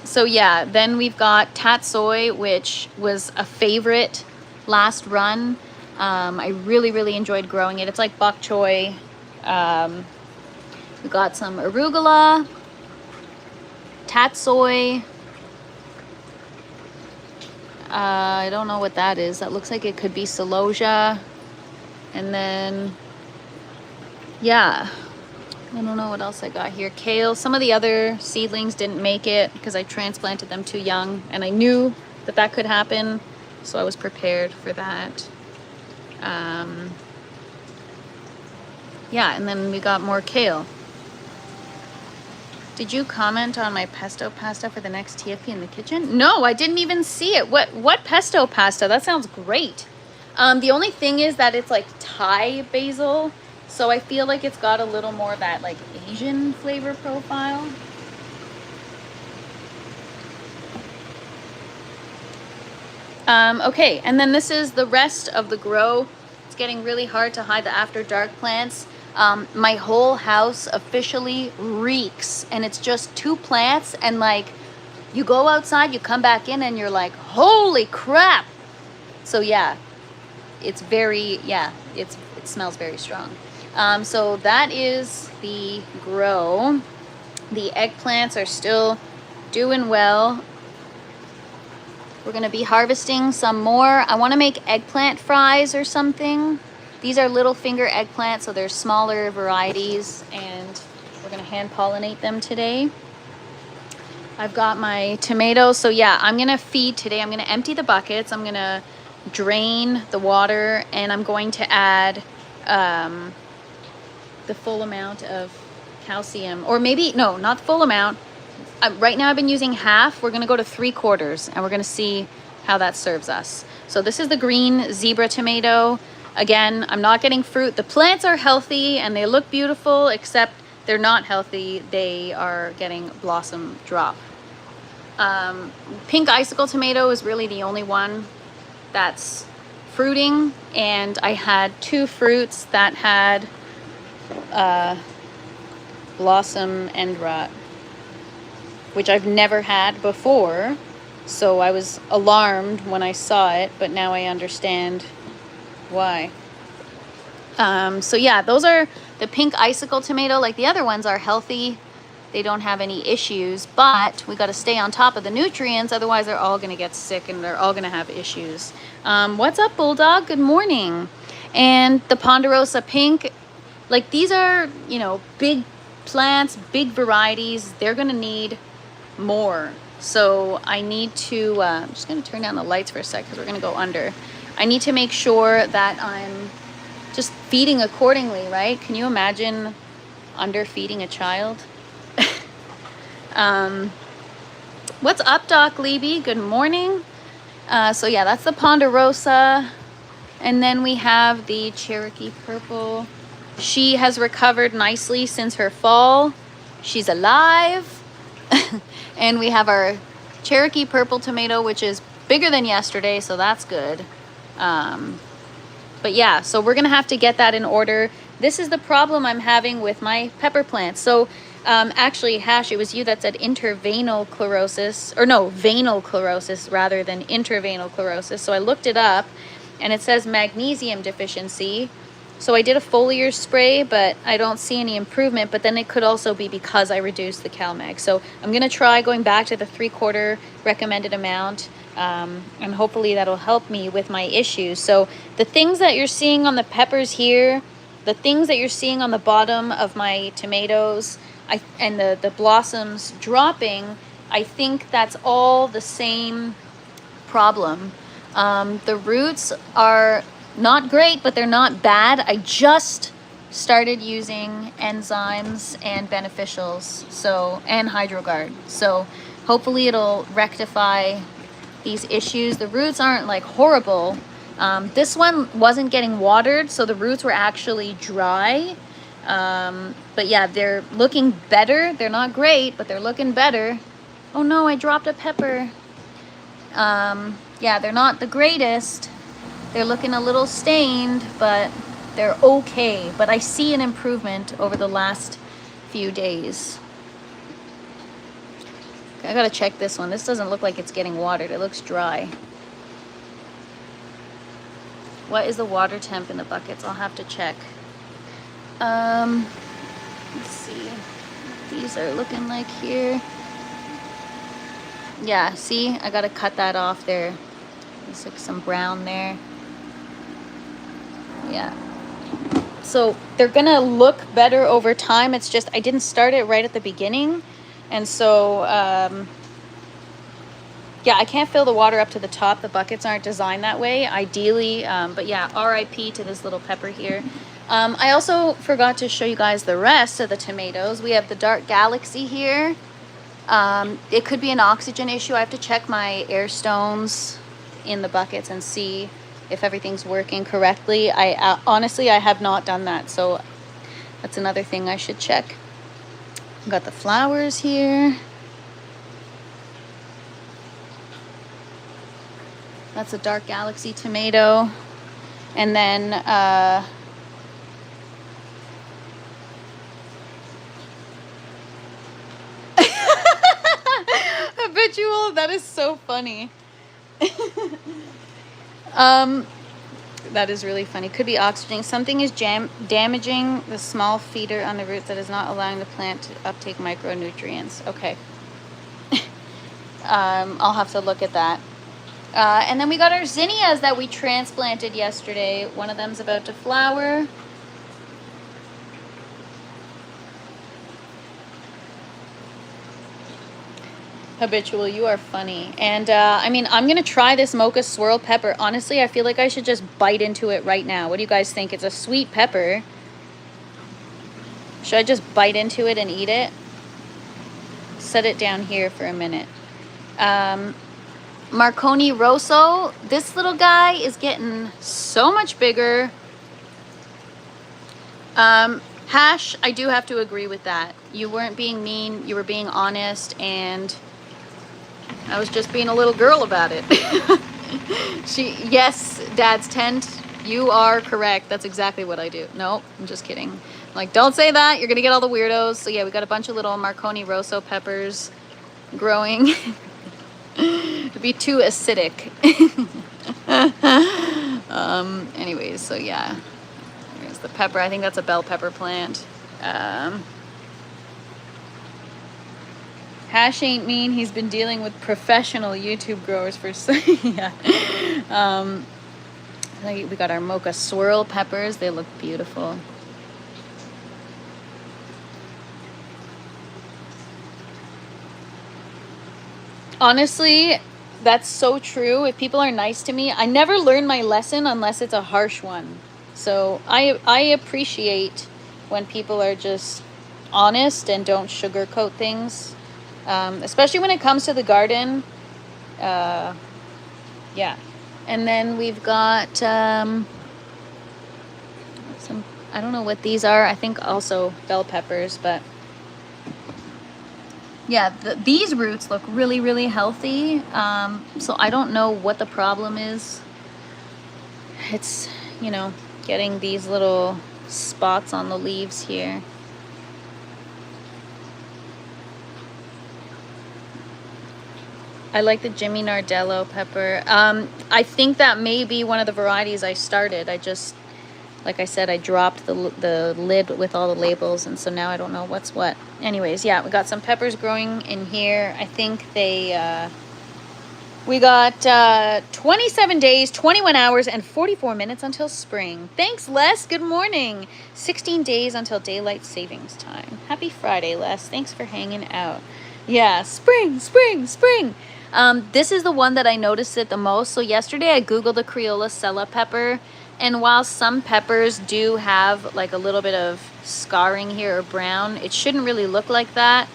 So yeah, then we've got tatsoi, which was a favorite last run. I really enjoyed growing it. It's like bok choy. We got some arugula, tatsoi. I don't know what that is. That looks like it could be celosia. And then, yeah, I don't know what else I got here. Kale. Some of the other seedlings didn't make it because I transplanted them too young, and I knew that that could happen, so I was prepared for that. Yeah, and then we got more kale. Did you comment on my pesto pasta for the next TFP in the kitchen? No, I didn't even see it. What pesto pasta? That sounds great. The only thing is that it's like Thai basil, so I feel like it's got a little more of that like Asian flavor profile. Okay, and then this is the rest of the grow. It's getting really hard to hide the after dark plants. My whole house officially reeks, and it's just 2 plants, and like you go outside, you come back in, and you're like, holy crap. So yeah, it's very, yeah, it smells very strong. So that is the grow. The eggplants are still doing well. We're gonna be harvesting some more. I wanna make eggplant fries or something. These are little finger eggplants, so they're smaller varieties, and we're gonna hand pollinate them today. I've got my tomatoes, so yeah, I'm gonna feed today. I'm gonna empty the buckets, I'm gonna drain the water, and I'm going to add the full amount of calcium, or maybe, no, not the full amount. Right now I've been using half. We're gonna go to 3/4, and we're gonna see how that serves us. So this is the green zebra tomato. Again, I'm not getting fruit. The plants are healthy and they look beautiful, except they're not healthy. They are getting blossom drop. Pink icicle tomato is really the only one that's fruiting, and I had 2 fruits that had blossom end rot, which I've never had before. So I was alarmed when I saw it, but now I understand why. So yeah, those are the pink icicle tomato. Like the other ones are healthy. They don't have any issues, but we got to stay on top of the nutrients. Otherwise they're all going to get sick and they're all going to have issues. What's up, Bulldog? Good morning. And the Ponderosa pink, like these are, you know, big plants, big varieties. They're going to need more. So I need to, I'm just going to turn down the lights for a sec because we're going to go under. I need to make sure that I'm just feeding accordingly, right? Can you imagine underfeeding a child? What's up, Doc Leby? Good morning. So yeah, that's the Ponderosa. And then we have the Cherokee Purple. She has recovered nicely since her fall. She's alive. And we have our Cherokee Purple tomato, which is bigger than yesterday, so that's good. But yeah, so we're gonna have to get that in order. This is the problem I'm having with my pepper plants. So actually, Hash, it was you that said intervenal chlorosis, or no, venal chlorosis rather than intervenal chlorosis. So I looked it up, and it says magnesium deficiency. So I did a foliar spray, but I don't see any improvement. But then it could also be because I reduced the CalMag. So I'm gonna try going back to the 3/4 recommended amount, and hopefully that'll help me with my issues. So the things that you're seeing on the peppers here, the things that you're seeing on the bottom of my tomatoes, and the blossoms dropping, I think that's all the same problem. The roots are not great, but they're not bad. I just started using enzymes and beneficials, so, and HydroGuard. So hopefully it'll rectify these issues. The roots aren't like horrible. This one wasn't getting watered, so the roots were actually dry. But yeah, they're looking better. They're not great, but they're looking better. Oh no, I dropped a pepper. Yeah, they're not the greatest. They're looking a little stained, but they're okay. But I see an improvement over the last few days. I gotta check this one. This doesn't look like it's getting watered. It looks dry. What is the water temp in the buckets? I'll have to check. Let's see. These are looking like here. Yeah, see? I gotta cut that off there. There's like some brown there. Yeah. So they're gonna look better over time. It's just I didn't start it right at the beginning. And so, yeah, I can't fill the water up to the top. The buckets aren't designed that way, ideally. But yeah, RIP to this little pepper here. I also forgot to show you guys the rest of the tomatoes. We have the Dark Galaxy here. It could be an oxygen issue. I have to check my air stones in the buckets and see if everything's working correctly. Honestly, I have not done that, so that's another thing I should check. Got the flowers here. That's a dark galaxy tomato. And then habitual, that is so funny. That is really funny. Could be oxygen. Something is damaging the small feeder on the roots that is not allowing the plant to uptake micronutrients. Okay. I'll have to look at that. And then we got our zinnias that we transplanted yesterday. One of them's about to flower. Habitual, you are funny. And I mean, I'm gonna try this mocha swirl pepper. Honestly, I feel like I should just bite into it right now. What do you guys think? It's a sweet pepper. Should I just bite into it and eat it? Set it down here for a minute. Marconi Rosso, this little guy is getting so much bigger. Hash, I do have to agree with that. You weren't being mean, you were being honest, and I was just being a little girl about it. Yes, Dad's tent, you are correct. That's exactly what I do. Nope, I'm just kidding. Like, don't say that, you're gonna get all the weirdos. So yeah, we got a bunch of little Marconi Rosso peppers growing. It'd be too acidic. Anyways, so yeah, here's the pepper. I think that's a bell pepper plant. Hash ain't mean. He's been dealing with professional YouTube growers for so yeah. We got our mocha swirl peppers. They look beautiful. Honestly, that's so true. If people are nice to me, I never learn my lesson unless it's a harsh one. So I appreciate when people are just honest and don't sugarcoat things, especially when it comes to the garden. Yeah. And then we've got some, I don't know what these are. I think also bell peppers, but yeah, these roots look really, really healthy. So I don't know what the problem is. It's, you know, getting these little spots on the leaves here. I like the Jimmy Nardello pepper. I think that may be one of the varieties I started. I just, like I said, I dropped the lid with all the labels, and so now I don't know what's what. Anyways, yeah, we got some peppers growing in here. I think they, we got 27 days, 21 hours, and 44 minutes until spring. Thanks, Les. Good morning. 16 days until daylight savings time. Happy Friday, Les. Thanks for hanging out. Yeah, spring, spring, spring. This is the one that I noticed it the most. So yesterday I Googled the Criolla Sella pepper. And while some peppers do have like a little bit of scarring here or brown, it shouldn't really look like that.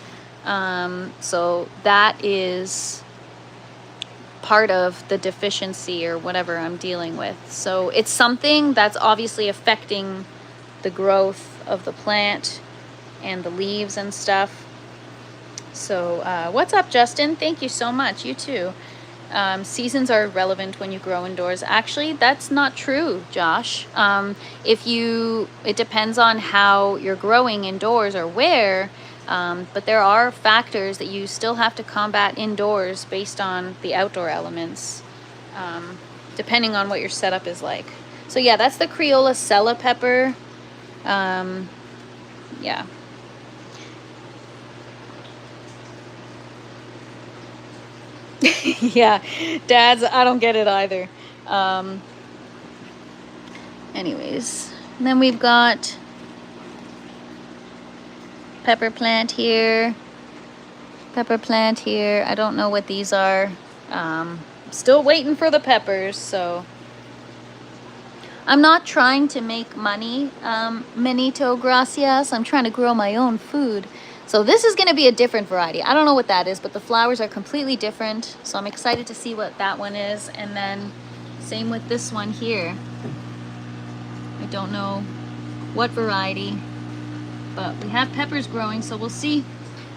So that is part of the deficiency or whatever I'm dealing with. So it's something that's obviously affecting the growth of the plant and the leaves and stuff. So what's up, Justin? Thank you so much. You too. Seasons are irrelevant when you grow indoors. Actually, that's not true, Josh. It depends on how you're growing indoors or where, but there are factors that you still have to combat indoors based on the outdoor elements, depending on what your setup is like. So yeah, that's the Criolla Sella pepper. Yeah. Yeah, Dads, I don't get it either. Anyways, and then we've got pepper plant here, pepper plant here. I don't know what these are. Still waiting for the peppers, so I'm not trying to make money, Manito Gracias. I'm trying to grow my own food. So this is going to be a different variety. I don't know what that is, but the flowers are completely different. So I'm excited to see what that one is. And then same with this one here. I don't know what variety, but we have peppers growing, so we'll see.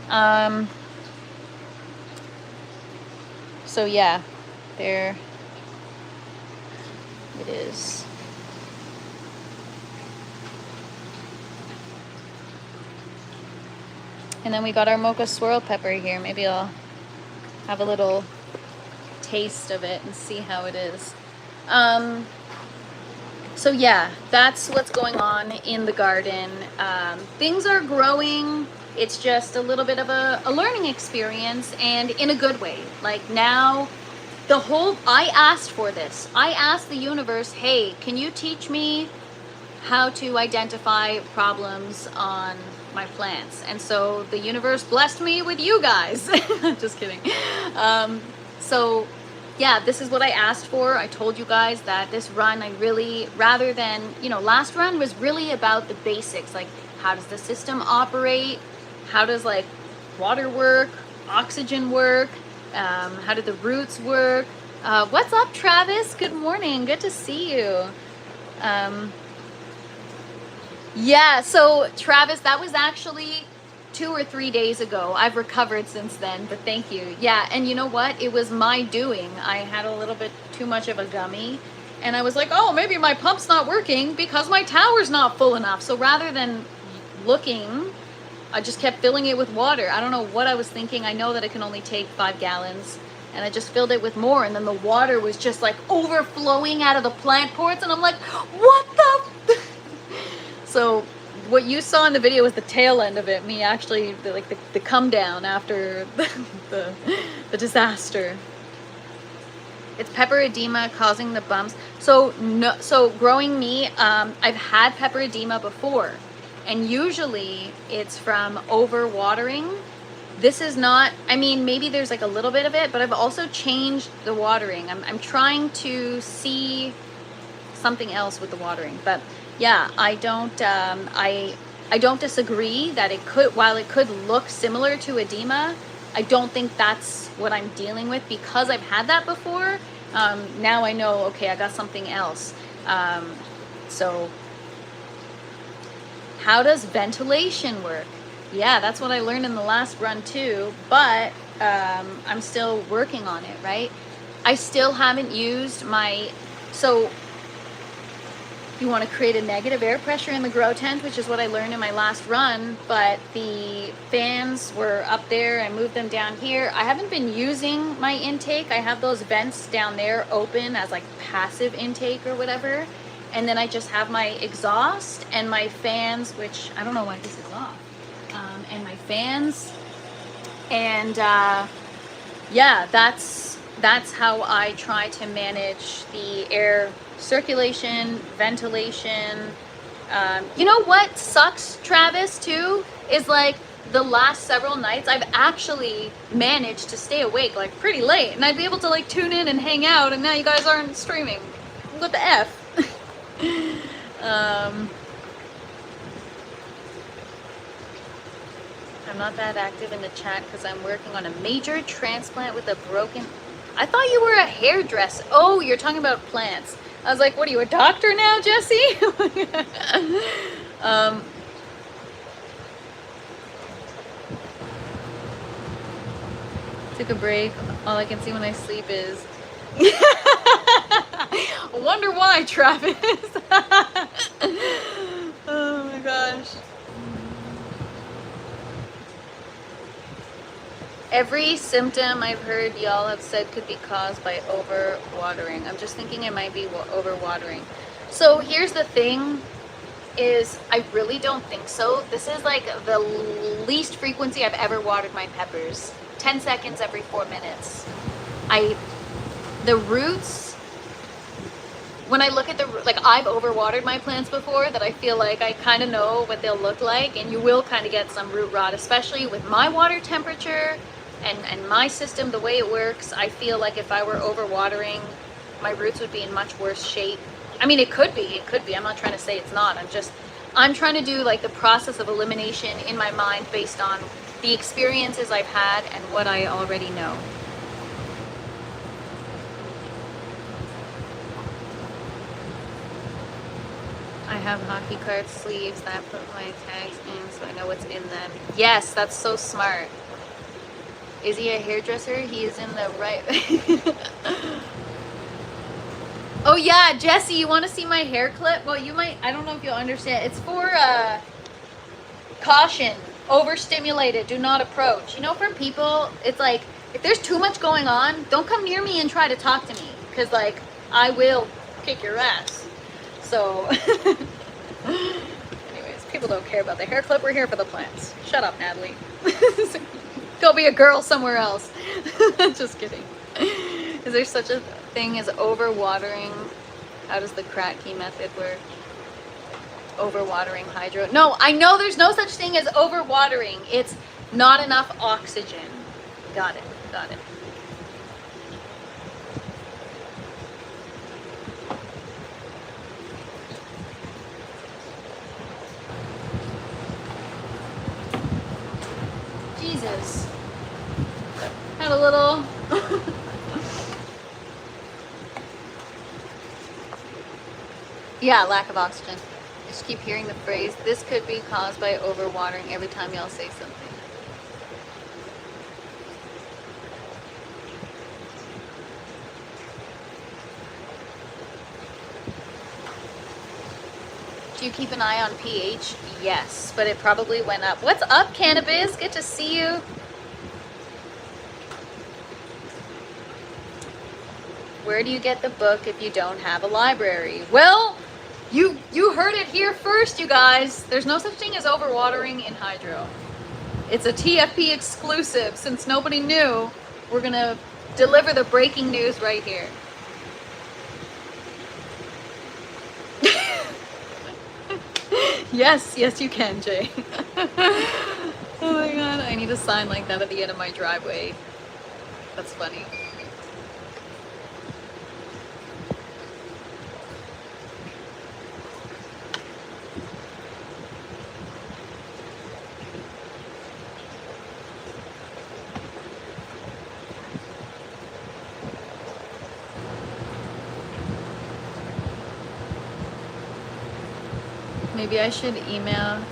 So yeah, they're it is. And then we got our mocha swirl pepper here. Maybe I'll have a little taste of it and see how it is. So yeah, that's what's going on in the garden. Things are growing. It's just a little bit of a learning experience, and in a good way. Like now, I asked for this. I asked the universe, hey, can you teach me how to identify problems on my plants? And so the universe blessed me with you guys. Just kidding. So yeah, this is what I asked for. I told you guys that this run, I really, rather than, last run was really about the basics. Like, how does the system operate? How does like water work, oxygen work? How do the roots work? What's up, Travis? Good morning. Good to see you. Yeah, so Travis, that was actually 2 or 3 days ago. I've recovered since then, but thank you. Yeah, and you know what? It was my doing. I had a little bit too much of a gummy, and I was like, oh, maybe my pump's not working because my tower's not full enough. So rather than looking, I just kept filling it with water. I don't know what I was thinking. I know that it can only take 5 gallons, and I just filled it with more, and then the water was just like overflowing out of the plant pots, and I'm like, what the? So what you saw in the video was the tail end of it, me actually, the come down after the disaster. It's pepper edema causing the bumps. So no, so growing me, I've had pepper edema before, and usually it's from over watering. This is not, I mean, maybe there's like a little bit of it, but I've also changed the watering. I'm trying to see something else with the watering, but yeah, I don't disagree that it could, while it could look similar to edema, I don't think that's what I'm dealing with because I've had that before. Now I know, okay, I got something else. So how does ventilation work? Yeah, that's what I learned in the last run too, but I'm still working on it, right? I still haven't used so you want to create a negative air pressure in the grow tent, which is what I learned in my last run, but the fans were up there. I moved them down here. I haven't been using my intake. I have those vents down there open as like passive intake or whatever. And then I just have my exhaust and my fans, which I don't know why this is off, and my fans. And yeah, that's how I try to manage the air circulation, ventilation. You know what sucks, Travis, too, is like the last several nights I've actually managed to stay awake like pretty late, and I'd be able to like tune in and hang out, and now you guys aren't streaming. What the F? I'm not that active in the chat because I'm working on a major transplant with a broken... I thought you were a hairdresser. Oh, you're talking about plants. I was like, what are you, a doctor now, Jesse? Took a break. All I can see when I sleep is... Wonder why, Travis. Oh my gosh. Every symptom I've heard y'all have said could be caused by over-watering. I'm just thinking it might be over-watering. So here's the thing, is I really don't think so. This is like the least frequency I've ever watered my peppers. 10 seconds every 4 minutes. The roots, when I look at I've overwatered my plants before, that I feel like I kind of know what they'll look like, and you will kind of get some root rot, especially with my water temperature and my system, the way it works. I feel like if I were overwatering, my roots would be in much worse shape. I mean, it could be, I'm not trying to say it's not. I'm trying to do like the process of elimination in my mind based on the experiences I've had and what I already know. I have hockey card sleeves that put my tags in so I know what's in them. Yes, that's so smart. Is he a hairdresser? He is in the right... Oh yeah, Jesse, you want to see my hair clip? Well, you might, I don't know if you'll understand. It's for caution, overstimulated, do not approach. You know, for people, it's like, if there's too much going on, don't come near me and try to talk to me, because like, I will kick your ass. So, anyways, people don't care about the hair clip. We're here for the plants. Shut up, Natalie. Go be a girl somewhere else. Just kidding. Is there such a thing as overwatering? How does the Kratky method work? Overwatering hydro? No, I know there's no such thing as overwatering. It's not enough oxygen. Got it. Got it. Jesus. Had a little... Yeah, lack of oxygen. I just keep hearing the phrase, this could be caused by overwatering every time y'all say something. Do you keep an eye on pH? Yes, but it probably went up. What's up, Cannabis? Good to see you. Where do you get the book if you don't have a library? Well, you heard it here first, you guys. There's no such thing as overwatering in hydro. It's a TFP exclusive. Since nobody knew, we're gonna deliver the breaking news right here. Yes, yes you can, Jay. Oh my god, I need a sign like that at the end of my driveway. That's funny. Maybe I should email.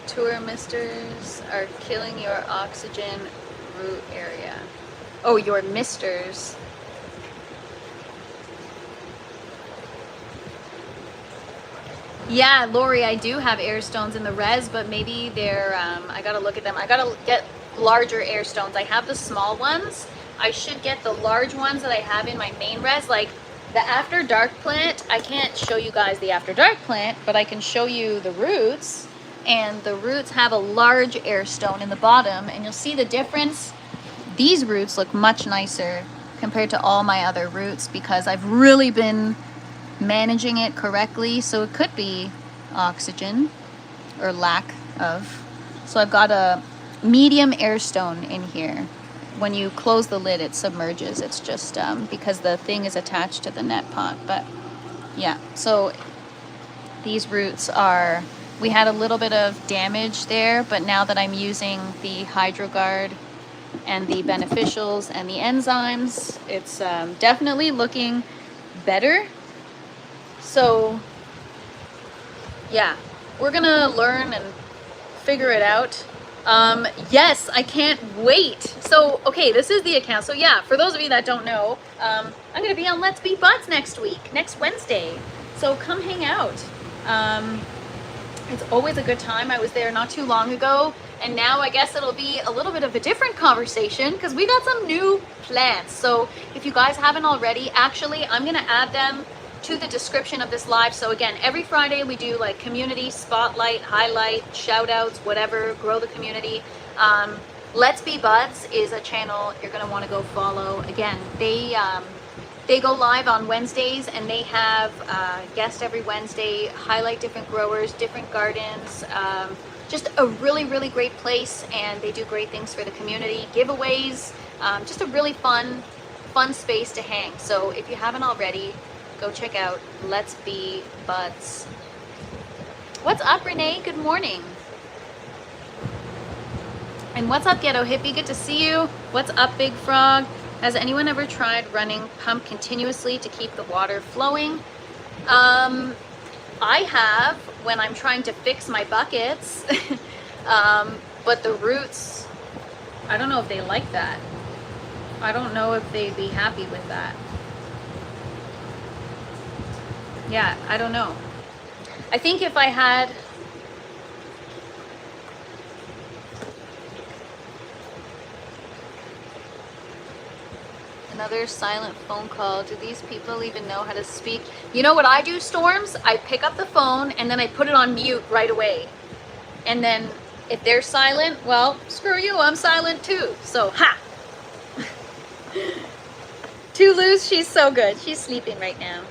Tour misters are killing your oxygen root area. Oh, your misters. Yeah, Lori, I do have air stones in the res, but maybe they're, I gotta look at them. I gotta get larger air stones. I have the small ones. I should get the large ones that I have in my main res, like the After Dark plant. I can't show you guys the After Dark plant, but I can show you the roots. And the roots have a large air stone in the bottom, and you'll see the difference. These roots look much nicer compared to all my other roots because I've really been managing it correctly. So it could be oxygen or lack of. So I've got a medium air stone in here. When you close the lid, it submerges. It's just because the thing is attached to the net pot. But yeah, so these roots are, we had a little bit of damage there, but now that I'm using the HydroGuard and the beneficials and the enzymes, it's definitely looking better. So yeah, we're gonna learn and figure it out. Yes, I can't wait. So, okay, this is the account. So yeah, for those of you that don't know, I'm going to be on Let's Be Buds next week, next Wednesday. So come hang out. It's always a good time. I was there not too long ago, and now I guess it'll be a little bit of a different conversation because we got some new plants. So if you guys haven't already, actually, I'm going to add them to the description of this live. So again, every Friday we do like community spotlight, highlight, shout outs, whatever, grow the community. Let's Be Buds is a channel you're going to want to go follow. Again, they go live on Wednesdays, and they have guests every Wednesday, highlight different growers, different gardens, just a really, really great place. And they do great things for the community, giveaways, just a really fun space to hang. So if you haven't already, go check out Let's Be Buds. What's up, Renee? Good morning. And what's up, Ghetto Hippie? Good to see you. What's up, Big Frog? Has anyone ever tried running pump continuously to keep the water flowing? I have when I'm trying to fix my buckets, but the roots, I don't know if they like that. I don't know if they'd be happy with that. Yeah, I don't know. I think if I had... Another silent phone call. Do these people even know how to speak? You know what I do, Storms? I pick up the phone and then I put it on mute right away. And then if they're silent, well, screw you, I'm silent too. So, ha! Toulouse, she's so good. She's sleeping right now.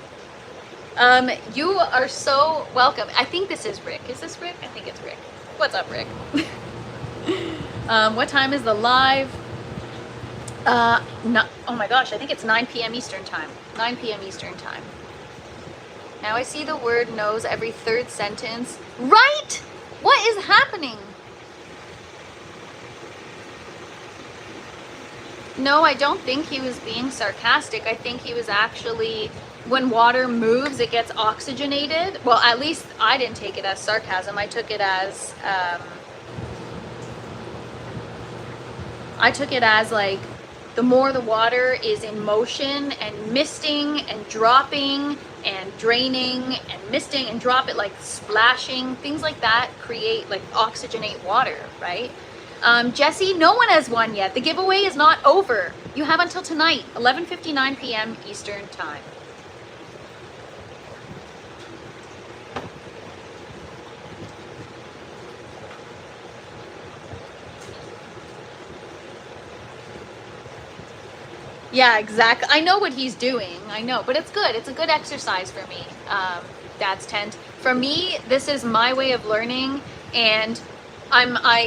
You are so welcome. I think this is Rick. Is this Rick? I think it's Rick. What's up, Rick? What time is the live? No, oh my gosh, I think it's 9 p.m. Eastern time. 9 p.m. Eastern time. Now I see the word nose every third sentence. Right? What is happening? No, I don't think he was being sarcastic. I think he was actually, when water moves, it gets oxygenated. Well, at least I didn't take it as sarcasm. I took it as like, the more the water is in motion and misting and dropping and draining and misting and drop it, like splashing, things like that create, like oxygenate water, right? Jesse, no one has won yet. The giveaway is not over. You have until tonight, 11:59 p.m. Eastern time. Yeah, exactly. I know what he's doing. I know, but it's good. It's a good exercise for me. Dad's tent. For me, this is my way of learning, and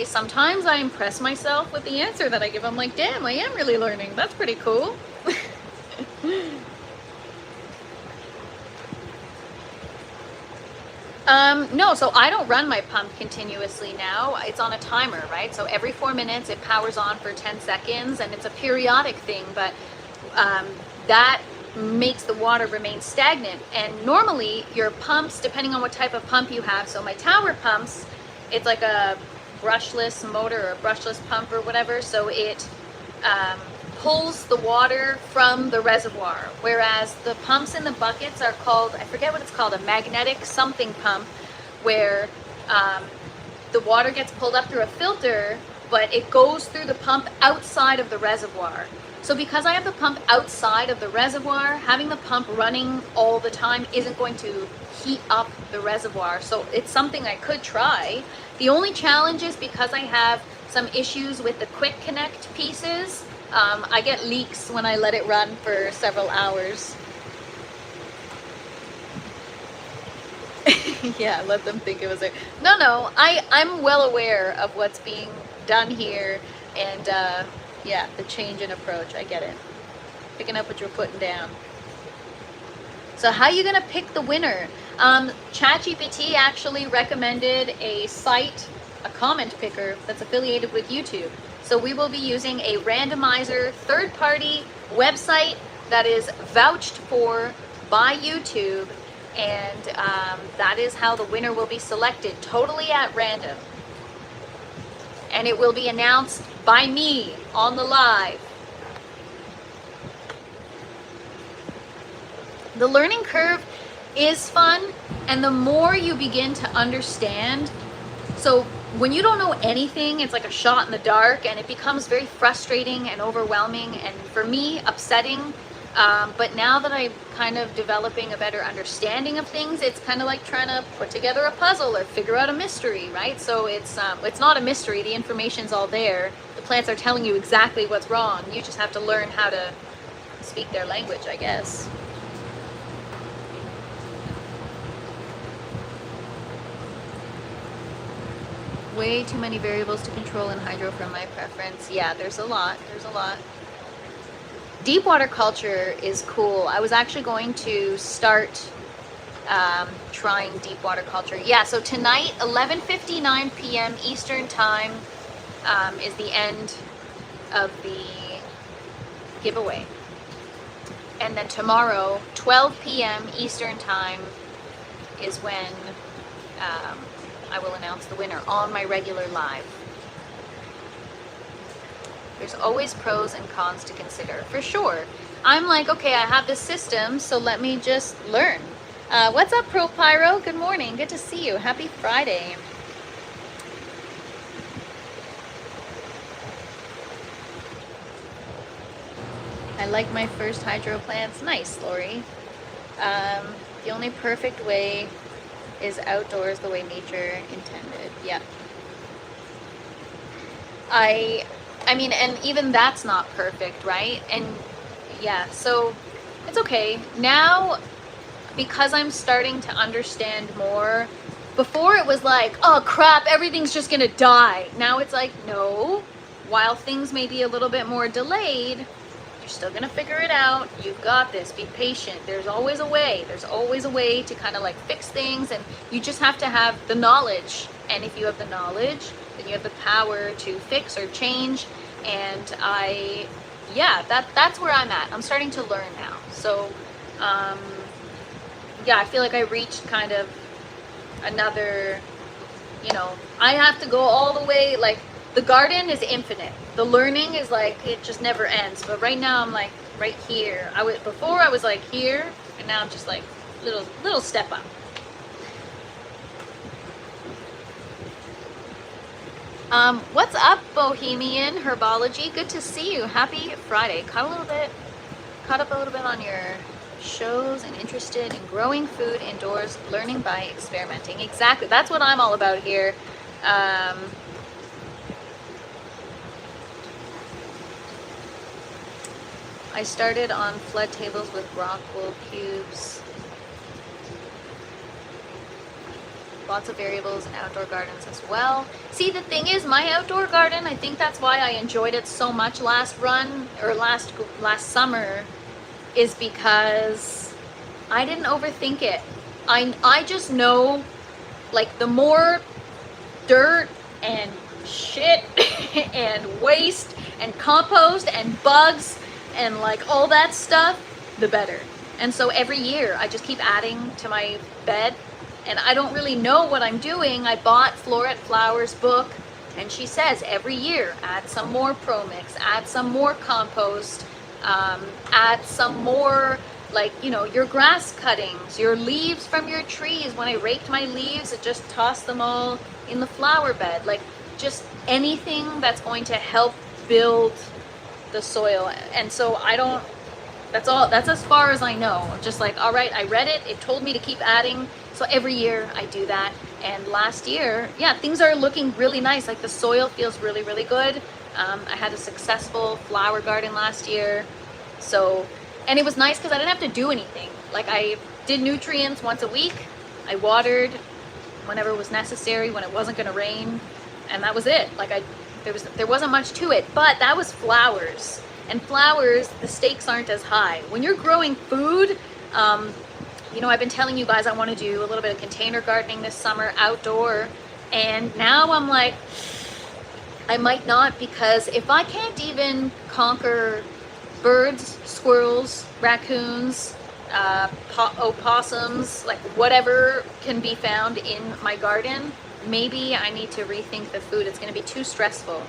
sometimes I impress myself with the answer that I give. I'm like, damn, I am really learning. That's pretty cool. No, so I don't run my pump continuously now. It's on a timer, right? So every 4 minutes it powers on for 10 seconds, and it's a periodic thing, but that makes the water remain stagnant. And normally your pumps, depending on what type of pump you have, so my tower pumps, it's like a brushless motor or a brushless pump or whatever, so it pulls the water from the reservoir, whereas the pumps in the buckets are called, I forget what it's called, a magnetic something pump, where the water gets pulled up through a filter, but it goes through the pump outside of the reservoir. So because I have the pump outside of the reservoir, having the pump running all the time isn't going to heat up the reservoir. So it's something I could try. The only challenge is because I have some issues with the quick connect pieces, I get leaks when I let it run for several hours. Yeah, let them think it was there. No, I'm well aware of what's being done here, and yeah, the change in approach, I get it. Picking up what you're putting down. So how are you gonna pick the winner? ChatGPT actually recommended a site, a comment picker that's affiliated with YouTube. So we will be using a randomizer third-party website that is vouched for by YouTube, and that is how the winner will be selected, totally at random. And it will be announced by me on the live. The learning curve is fun, and the more you begin to understand, so when you don't know anything, it's like a shot in the dark, and it becomes very frustrating and overwhelming, and for me, upsetting. But now that I'm kind of developing a better understanding of things, it's kind of like trying to put together a puzzle or figure out a mystery, right? So it's not a mystery. The information's all there. The plants are telling you exactly what's wrong. You just have to learn how to speak their language, I guess. Way too many variables to control in hydro for my preference. Yeah, there's a lot. Deep water culture is cool. I was actually going to start trying deep water culture. Yeah, so tonight, 11:59 p.m. Eastern time is the end of the giveaway. And then tomorrow, 12 p.m. Eastern time is when I will announce the winner on my regular live. There's always pros and cons to consider, for sure. I'm like, okay, I have this system, so let me just learn. What's up, Pro Pyro? Good morning. Good to see you. Happy Friday. I like my first hydro plants. Nice, Lori. The only perfect way is outdoors the way nature intended. Yeah. I mean, and even that's not perfect, right? And yeah, so it's okay. Now, because I'm starting to understand more, before it was like, oh crap, everything's just gonna die. Now it's like, no, while things may be a little bit more delayed, you're still gonna figure it out. You've got this. Be patient. There's always a way. There's always a way to kind of like fix things, and you just have to have the knowledge. And if you have the knowledge, then you have the power to fix or change. And yeah, that's where I'm at. I'm starting to learn now. So, yeah, I feel like I reached kind of another, you know, I have to go all the way, like, the garden is infinite. The learning is like, it just never ends. But right now I'm like right here. Before I was like here, and now I'm just like little step up. What's up, Bohemian Herbology? Good to see you. Happy Friday. Caught up a little bit on your shows and interested in growing food indoors, learning by experimenting. Exactly. That's what I'm all about here. I started on flood tables with rock wool cubes. Lots of variables in outdoor gardens as well. See, the thing is, my outdoor garden, I think that's why I enjoyed it so much last summer, is because I didn't overthink it. I just know, like, the more dirt and shit and waste and compost and bugs and like all that stuff, the better. And so every year I just keep adding to my bed, and I don't really know what I'm doing. I bought Florette Flower's book, and she says every year add some more Pro Mix, add some more compost, add some more, like, you know, your grass cuttings, your leaves from your trees. When I raked my leaves, I just tossed them all in the flower bed. Like, just anything that's going to help build the soil. And so that's as far as I know. I'm just like, all right, I read it, it told me to keep adding, so every year I do that. And last year, yeah, things are looking really nice. Like, the soil feels really, really good. I had a successful flower garden last year, so, and it was nice because I didn't have to do anything. Like, I did nutrients once a week, I watered whenever it was necessary, when it wasn't going to rain, and that was it. Like, there wasn't much to it. But that was flowers, and flowers, the stakes aren't as high. When you're growing food, you know, I've been telling you guys I want to do a little bit of container gardening this summer, outdoor, and now I'm like, I might not, because if I can't even conquer birds, squirrels, raccoons, opossums, like whatever can be found in my garden, maybe I need to rethink the food. It's going to be too stressful.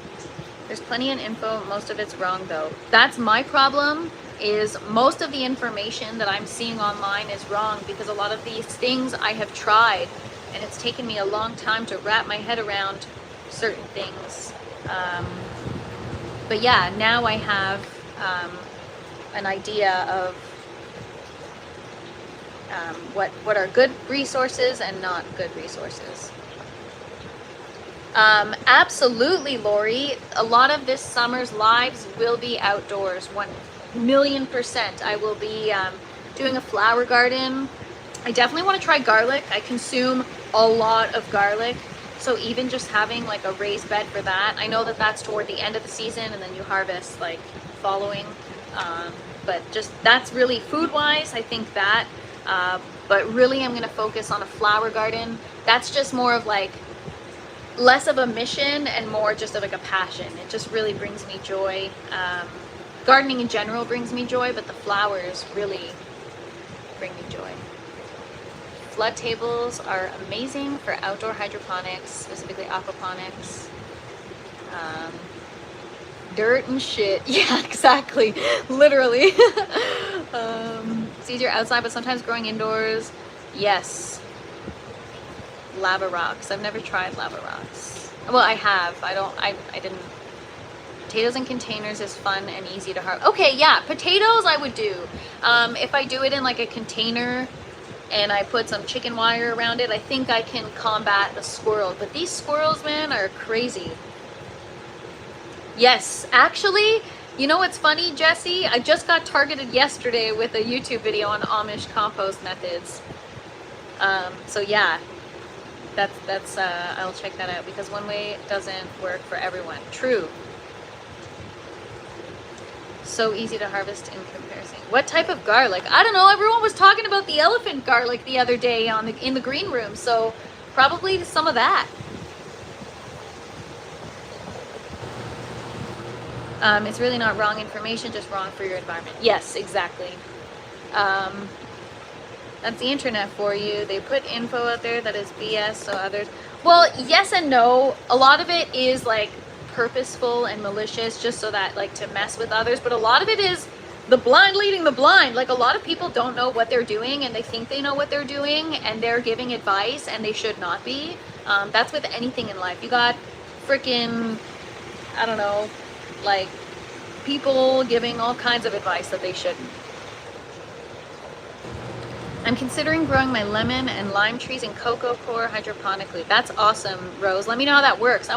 There's plenty of info. Most of it's wrong, though. That's my problem, is most of the information that I'm seeing online is wrong, because a lot of these things I have tried, and it's taken me a long time to wrap my head around certain things. But yeah, now I have an idea of what are good resources and not good resources. Absolutely, Lori. A lot of this summer's lives will be outdoors, 1,000,000%. I will be doing a flower garden. I definitely want to try garlic. I consume a lot of garlic, so even just having like a raised bed for that. I know that that's toward the end of the season, and then you harvest like following. But just, that's really food-wise, I think that. But really, I'm going to focus on a flower garden. That's just more of like, less of a mission and more just of like a passion. It just really brings me joy. Gardening in general brings me joy, but the flowers really bring me joy. Flood tables are amazing for outdoor hydroponics, specifically aquaponics. dirt and shit. Yeah, exactly. Literally. It's easier outside, but sometimes growing indoors. Yes. Lava rocks. I've never tried lava rocks. Well, I have. I didn't. Potatoes in containers is fun and easy to harvest. Okay, yeah, potatoes I would do. If I do it in like a container and I put some chicken wire around it, I think I can combat the squirrel. But these squirrels, man, are crazy. Yes, actually, you know what's funny, Jesse? I just got targeted yesterday with a YouTube video on Amish compost methods. So yeah, that's I'll check that out because one way doesn't work for everyone. True. So easy to harvest in comparison. What type of garlic? I don't know. Everyone was talking about the elephant garlic the other day in the green room, so probably some of that. It's really not wrong information, just wrong for your environment. Yes, exactly. That's the internet for you. They put info out there that is BS, so others. Well, yes and no. A lot of it is like purposeful and malicious, just so that like to mess with others. But a lot of it is the blind leading the blind. Like a lot of people don't know what they're doing, and they think they know what they're doing, and they're giving advice, and they should not be. That's with anything in life. You got freaking, I don't know, like people giving all kinds of advice that they shouldn't. I'm considering growing my lemon and lime trees in cocoa core hydroponically. That's awesome, Rose. Let me know how that works.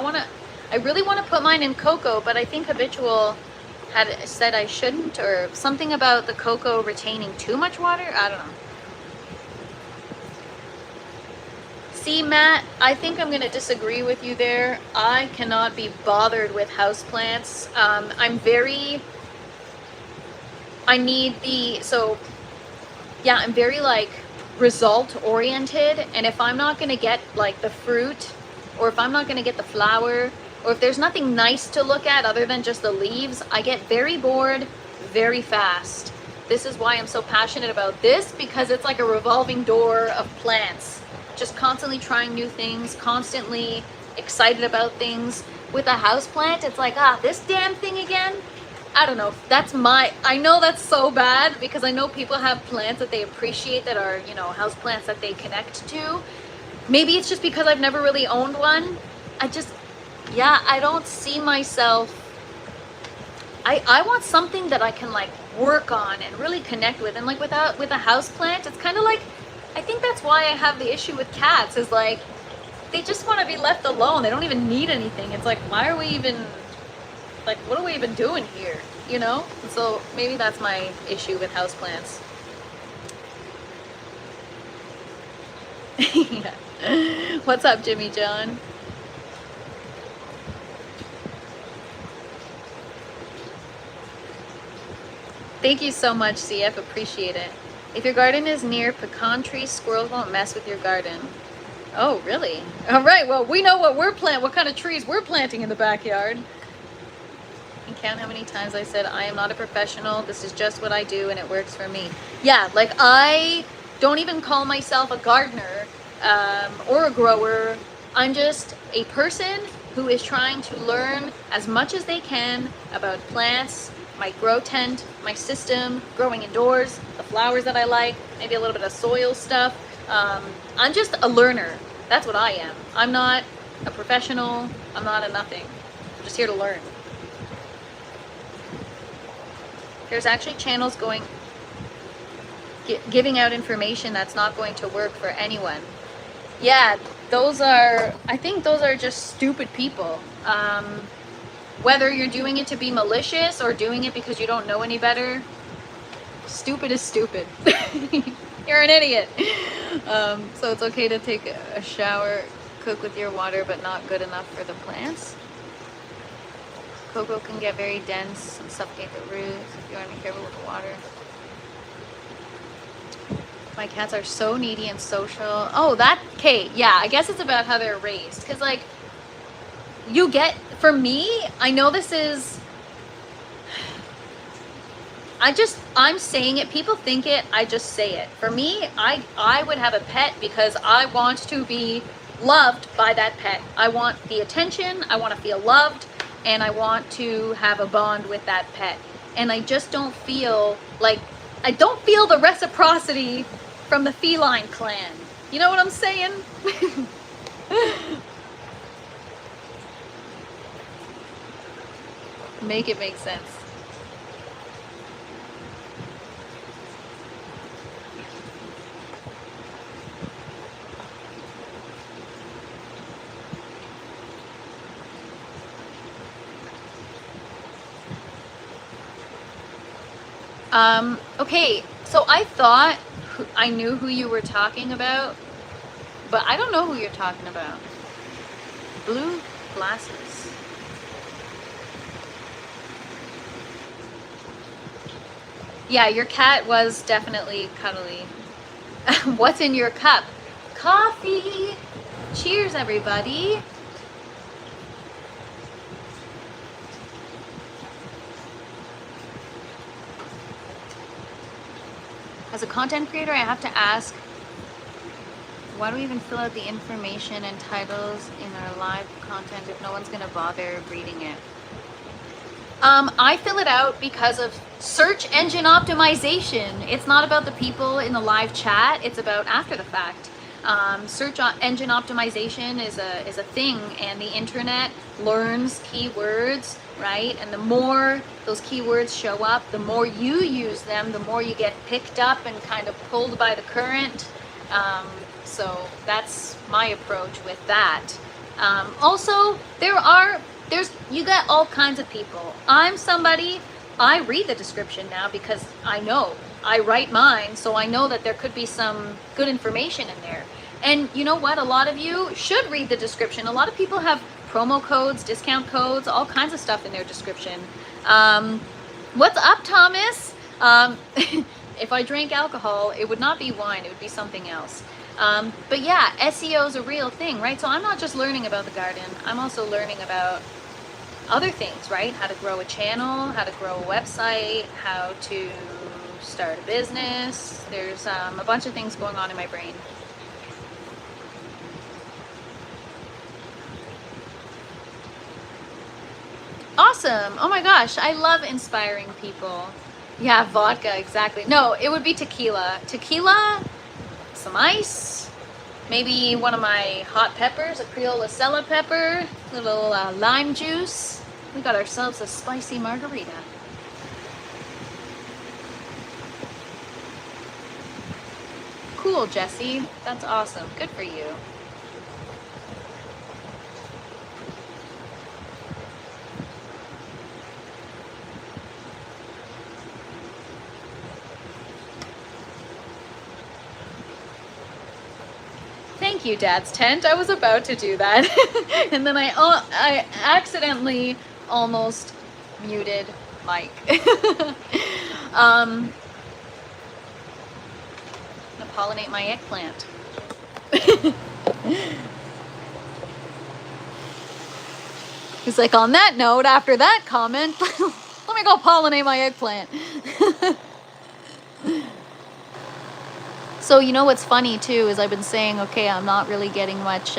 I really want to put mine in cocoa, but I think Habitual had said I shouldn't, or something about the cocoa retaining too much water. I don't know. See, Matt, I think I'm going to disagree with you there. I cannot be bothered with houseplants. I'm very like result oriented, and if I'm not going to get like the fruit, or if I'm not going to get the flower, or if there's nothing nice to look at other than just the leaves, I get very bored very fast. This is why I'm so passionate about this, because it's like a revolving door of plants. Just constantly trying new things, constantly excited about things. With a house plant, it's like, this damn thing again? I don't know. I know that's so bad, because I know people have plants that they appreciate that are, you know, house plants that they connect to. Maybe it's just because I've never really owned one. I don't see myself. I want something that I can like work on and really connect with. And like with a house plant, it's kind of like, I think that's why I have the issue with cats, is like, they just want to be left alone. They don't even need anything. It's like, why are we even, like, what are we even doing here? You know? And so maybe that's my issue with houseplants. Yeah. What's up, Jimmy John? Thank you so much, CF. Appreciate it. If your garden is near pecan trees, squirrels won't mess with your garden. Oh, really? All right. Well, we know what kind of trees we're planting in the backyard. You can't how many times I said, I am not a professional. This is just what I do, and it works for me. Yeah, like I don't even call myself a gardener or a grower. I'm just a person who is trying to learn as much as they can about plants, my grow tent, my system, growing indoors, the flowers that I like, maybe a little bit of soil stuff. I'm just a learner. That's what I am. I'm not a professional. I'm not a nothing. I'm just here to learn. There's actually channels giving out information that's not going to work for anyone. Yeah, I think those are just stupid people. Whether you're doing it to be malicious or doing it because you don't know any better, stupid is stupid. You're an idiot. So it's okay to take a shower, cook with your water, but not good enough for the plants. Cocoa can get very dense and suffocate the roots if you aren't careful with the water. My cats are so needy and social. Oh, okay, yeah, I guess it's about how they're raised. Because, like, for me, I know this is, I'm saying it, people think it, I just say it. For me, I would have a pet because I want to be loved by that pet. I want the attention, I want to feel loved. and I want to have a bond with that pet. And I just don't feel like, I don't feel the reciprocity from the feline clan. You know what I'm saying? Make it make sense. Okay, so I thought I knew who you were talking about, but I don't know who you're talking about. Blue glasses. Yeah, your cat was definitely cuddly. What's in your cup? Coffee! Cheers, everybody! As a content creator, I have to ask, why do we even fill out the information and titles in our live content if no one's gonna bother reading it? I fill it out because of search engine optimization. It's not about the people in the live chat, it's about after the fact. Search engine optimization is a thing, and the internet learns keywords, right? And the more those keywords show up, the more you use them, the more you get picked up and kind of pulled by the current. So that's my approach with that. Also, you got all kinds of people. I'm somebody, I read the description now because I know. I write mine, so I know that there could be some good information in there. And you know what? A lot of you should read the description. A lot of people have promo codes, discount codes, all kinds of stuff in their description. What's up, Thomas? If I drank alcohol, it would not be wine, it would be something else. But yeah, SEO is a real thing, right? So I'm not just learning about the garden, I'm also learning about other things, right? How to grow a channel, how to grow a website, how to start a business. There's a bunch of things going on in my brain. Awesome. Oh my gosh, I love inspiring people. Yeah, vodka, exactly. No, it would be tequila. Tequila, some ice, maybe one of my hot peppers, a Creole Acela pepper, little lime juice. We got ourselves a spicy margarita. Cool, Jesse. That's awesome. Good for you. Thank you, Dad's tent. I was about to do that. And then I accidentally almost muted Mike. I'm gonna pollinate my eggplant. He's like, on that note, after that comment, let me go pollinate my eggplant. So you know what's funny too is I've been saying, okay, I'm not really getting much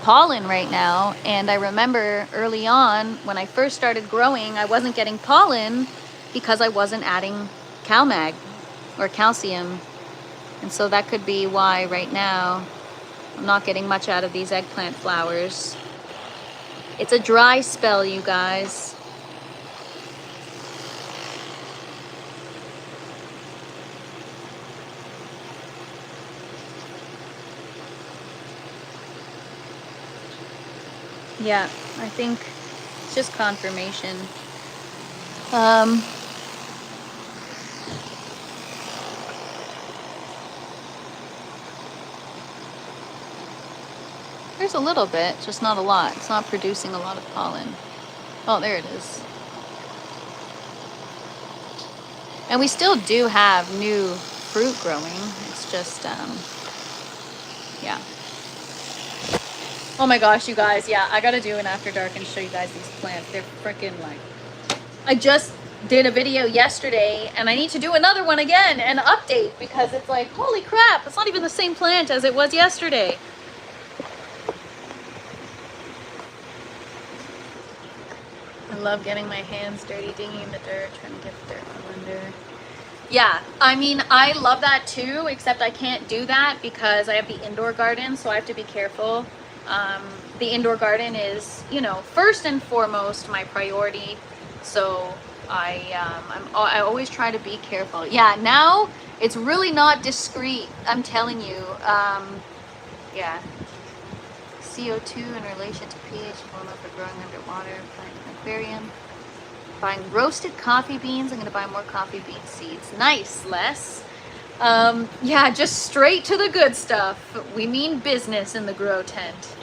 pollen right now. And I remember early on when I first started growing, I wasn't getting pollen because I wasn't adding CalMag or calcium. And so that could be why right now I'm not getting much out of these eggplant flowers. It's a dry spell, you guys. Yeah, I think it's just confirmation. There's a little bit, just not a lot. It's not producing a lot of pollen. Oh, there it is. And we still do have new fruit growing. It's just, yeah. Oh my gosh, you guys, yeah, I gotta do an after dark and show you guys these plants. They're freaking like, I just did a video yesterday and I need to do another one again and update because it's like, holy crap, it's not even the same plant as it was yesterday. love getting my hands dirty, digging in the dirt, trying to get the dirt from under. Yeah, I mean, I love that too, except I can't do that because I have the indoor garden, so I have to be careful. The indoor garden is, you know, first and foremost my priority, so I always try to be careful. Yeah, now it's really not discreet, I'm telling you. Yeah. CO2 in relation to pH, formula for growing underwater, plant an aquarium. Buying roasted coffee beans. I'm gonna buy more coffee bean seeds. Nice, Les. Yeah, just straight to the good stuff. We mean business in the grow tent.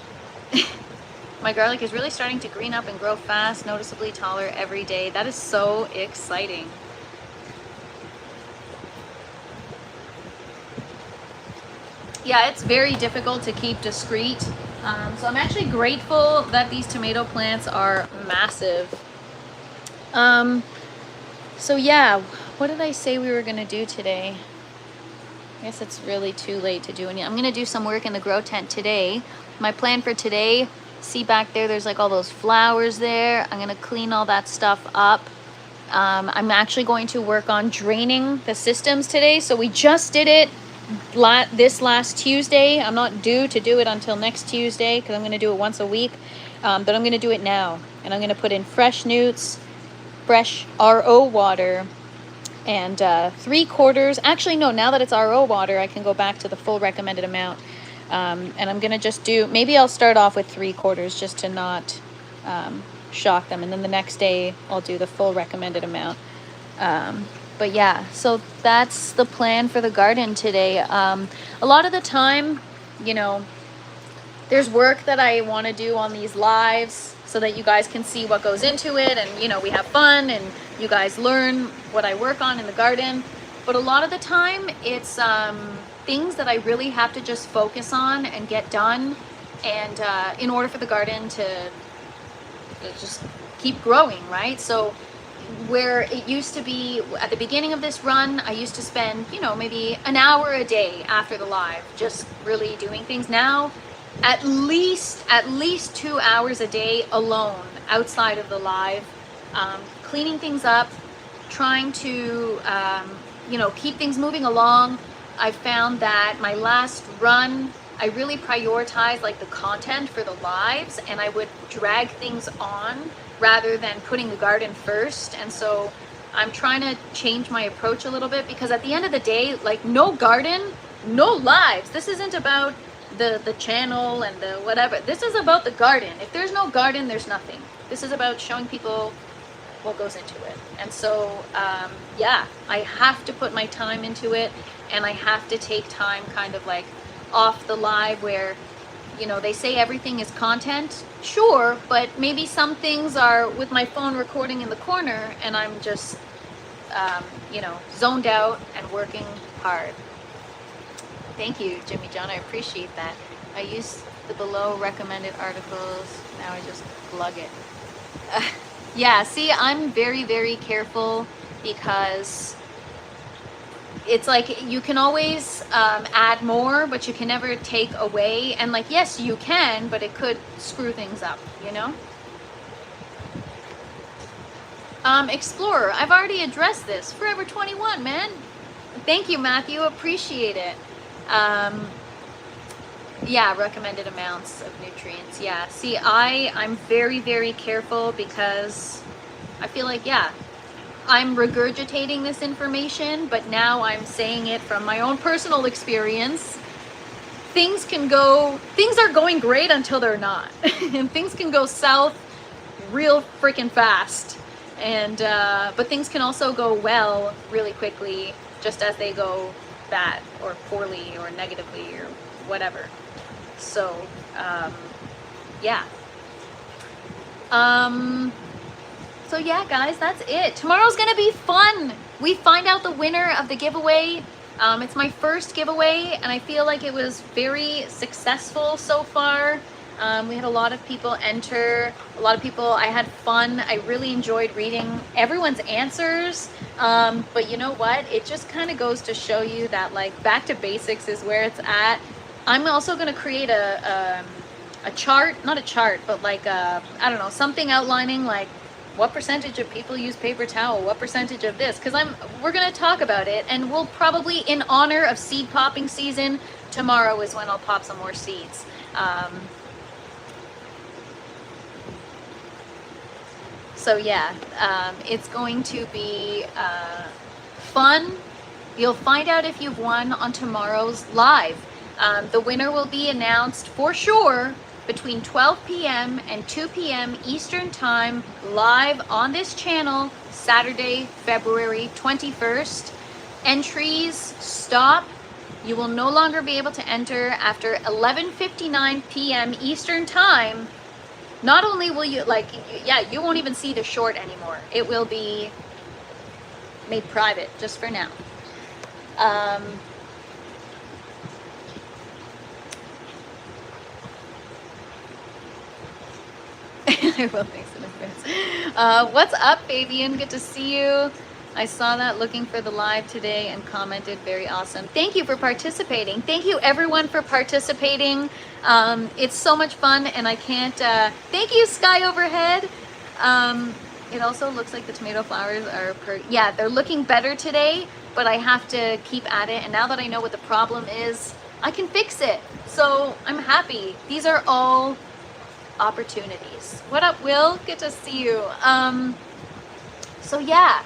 My garlic is really starting to green up and grow fast, noticeably taller every day. That is so exciting. Yeah, it's very difficult to keep discreet. So I'm actually grateful that these tomato plants are massive. So yeah, what did I say we were gonna do today? I guess it's really too late to do any. I'm gonna do some work in the grow tent today. My plan for today, see back there, there's like all those flowers there. I'm gonna clean all that stuff up. I'm actually going to work on draining the systems today. So we just did it this last Tuesday. I'm not due to do it until next Tuesday because I'm going to do it once a week, but I'm going to do it now, and I'm going to put in fresh newts, fresh RO water, and 3/4. Actually, no, now that it's RO water, I can go back to the full recommended amount, and I'm going to just do, maybe I'll start off with 3/4 just to not shock them, and then the next day I'll do the full recommended amount. But yeah, so that's the plan for the garden today. A lot of the time, you know, there's work that I want to do on these lives so that you guys can see what goes into it, and, you know, we have fun and you guys learn what I work on in the garden. But a lot of the time it's things that I really have to just focus on and get done, and in order for the garden to just keep growing, right? So where it used to be at the beginning of this run, I used to spend, you know, maybe an hour a day after the live just really doing things. Now at least 2 hours a day alone outside of the live, cleaning things up, trying to you know, keep things moving along. I found that my last run, I really prioritized like the content for the lives, and I would drag things on rather than putting the garden first. And so I'm trying to change my approach a little bit, because at the end of the day, like, no garden, no lives. This isn't about the channel and the whatever. This is about the garden. If there's no garden, there's nothing. This is about showing people what goes into it. And so yeah, I have to put my time into it, and I have to take time kind of like off the live where, you know, they say everything is content. Sure, but maybe some things are with my phone recording in the corner, and I'm just, you know, zoned out and working hard. Thank you, Jimmy John. I appreciate that. I use the below recommended articles. Now I just plug it. Yeah, see, I'm very, very careful, because it's like you can always add more, but you can never take away. And like, yes, you can, but it could screw things up, you know? Explorer, I've already addressed this. Forever 21, man. Thank you, Matthew. Appreciate it. Yeah, recommended amounts of nutrients. Yeah, see, I'm very, very careful, because I feel like, yeah, I'm regurgitating this information, but now I'm saying it from my own personal experience. Things are going great until they're not. And things can go south real freaking fast. And, but things can also go well really quickly, just as they go bad or poorly or negatively or whatever. So, yeah. So yeah, guys, that's it. Tomorrow's gonna be fun. We find out the winner of the giveaway. It's my first giveaway, and I feel like it was very successful so far. We had a lot of people enter, a lot of people. I had fun. I really enjoyed reading everyone's answers. But you know what? It just kind of goes to show you that, like, back to basics is where it's at. I'm also going to create a chart, not a chart, but like I don't know, something outlining like what percentage of people use paper towel? What percentage of this? Because we're gonna talk about it, and we'll probably, in honor of seed popping season, tomorrow is when I'll pop some more seeds. So yeah, it's going to be fun. You'll find out if you've won on tomorrow's live. The winner will be announced for sure between 12 p.m. and 2 p.m. Eastern Time, live on this channel, Saturday, February 21st. Entries stop. You will no longer be able to enter after 11:59 p.m. Eastern Time. Not only will you, you won't even see the short anymore. It will be made private just for now. I will, thanks in advance. What's up, Fabian? Good to see you. I saw that looking for the live today and commented. Very awesome. Thank you for participating. Thank you everyone for participating. It's so much fun, and I can't, thank you, Sky Overhead. It also looks like the tomato flowers are, yeah, they're looking better today, but I have to keep at it. And now that I know what the problem is, I can fix it. So I'm happy. These are all opportunities. What up, Will? Good to see you. So yeah,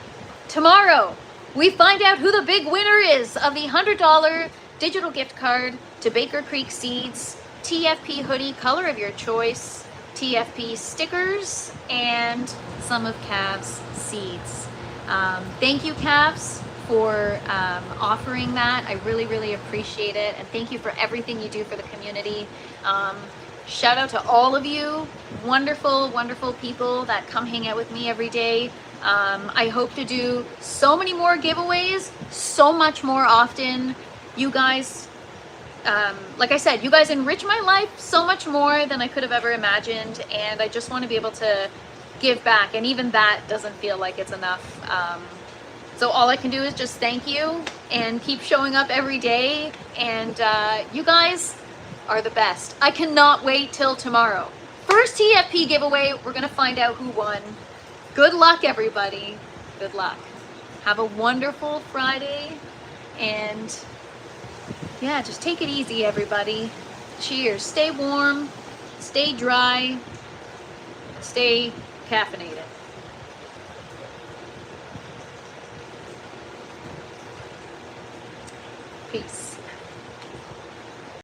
tomorrow we find out who the big winner is of the $100 digital gift card to Baker Creek Seeds, TFP hoodie, color of your choice, TFP stickers, and some of Cav's seeds. Thank you, Cavs, for offering that. I really, really appreciate it. And thank you for everything you do for the community. Shout out to all of you, wonderful, wonderful people that come hang out with me every day. I hope to do so many more giveaways, so much more often. You guys, like I said, you guys enrich my life so much more than I could have ever imagined, and I just want to be able to give back, and even that doesn't feel like it's enough. So all I can do is just thank you and keep showing up every day, and you guys are the best. I cannot wait till tomorrow. First TFP giveaway, we're gonna find out who won. Good luck, everybody. Good luck. Have a wonderful Friday, and yeah, just take it easy, everybody. Cheers. Stay warm, stay dry, stay caffeinated. Peace.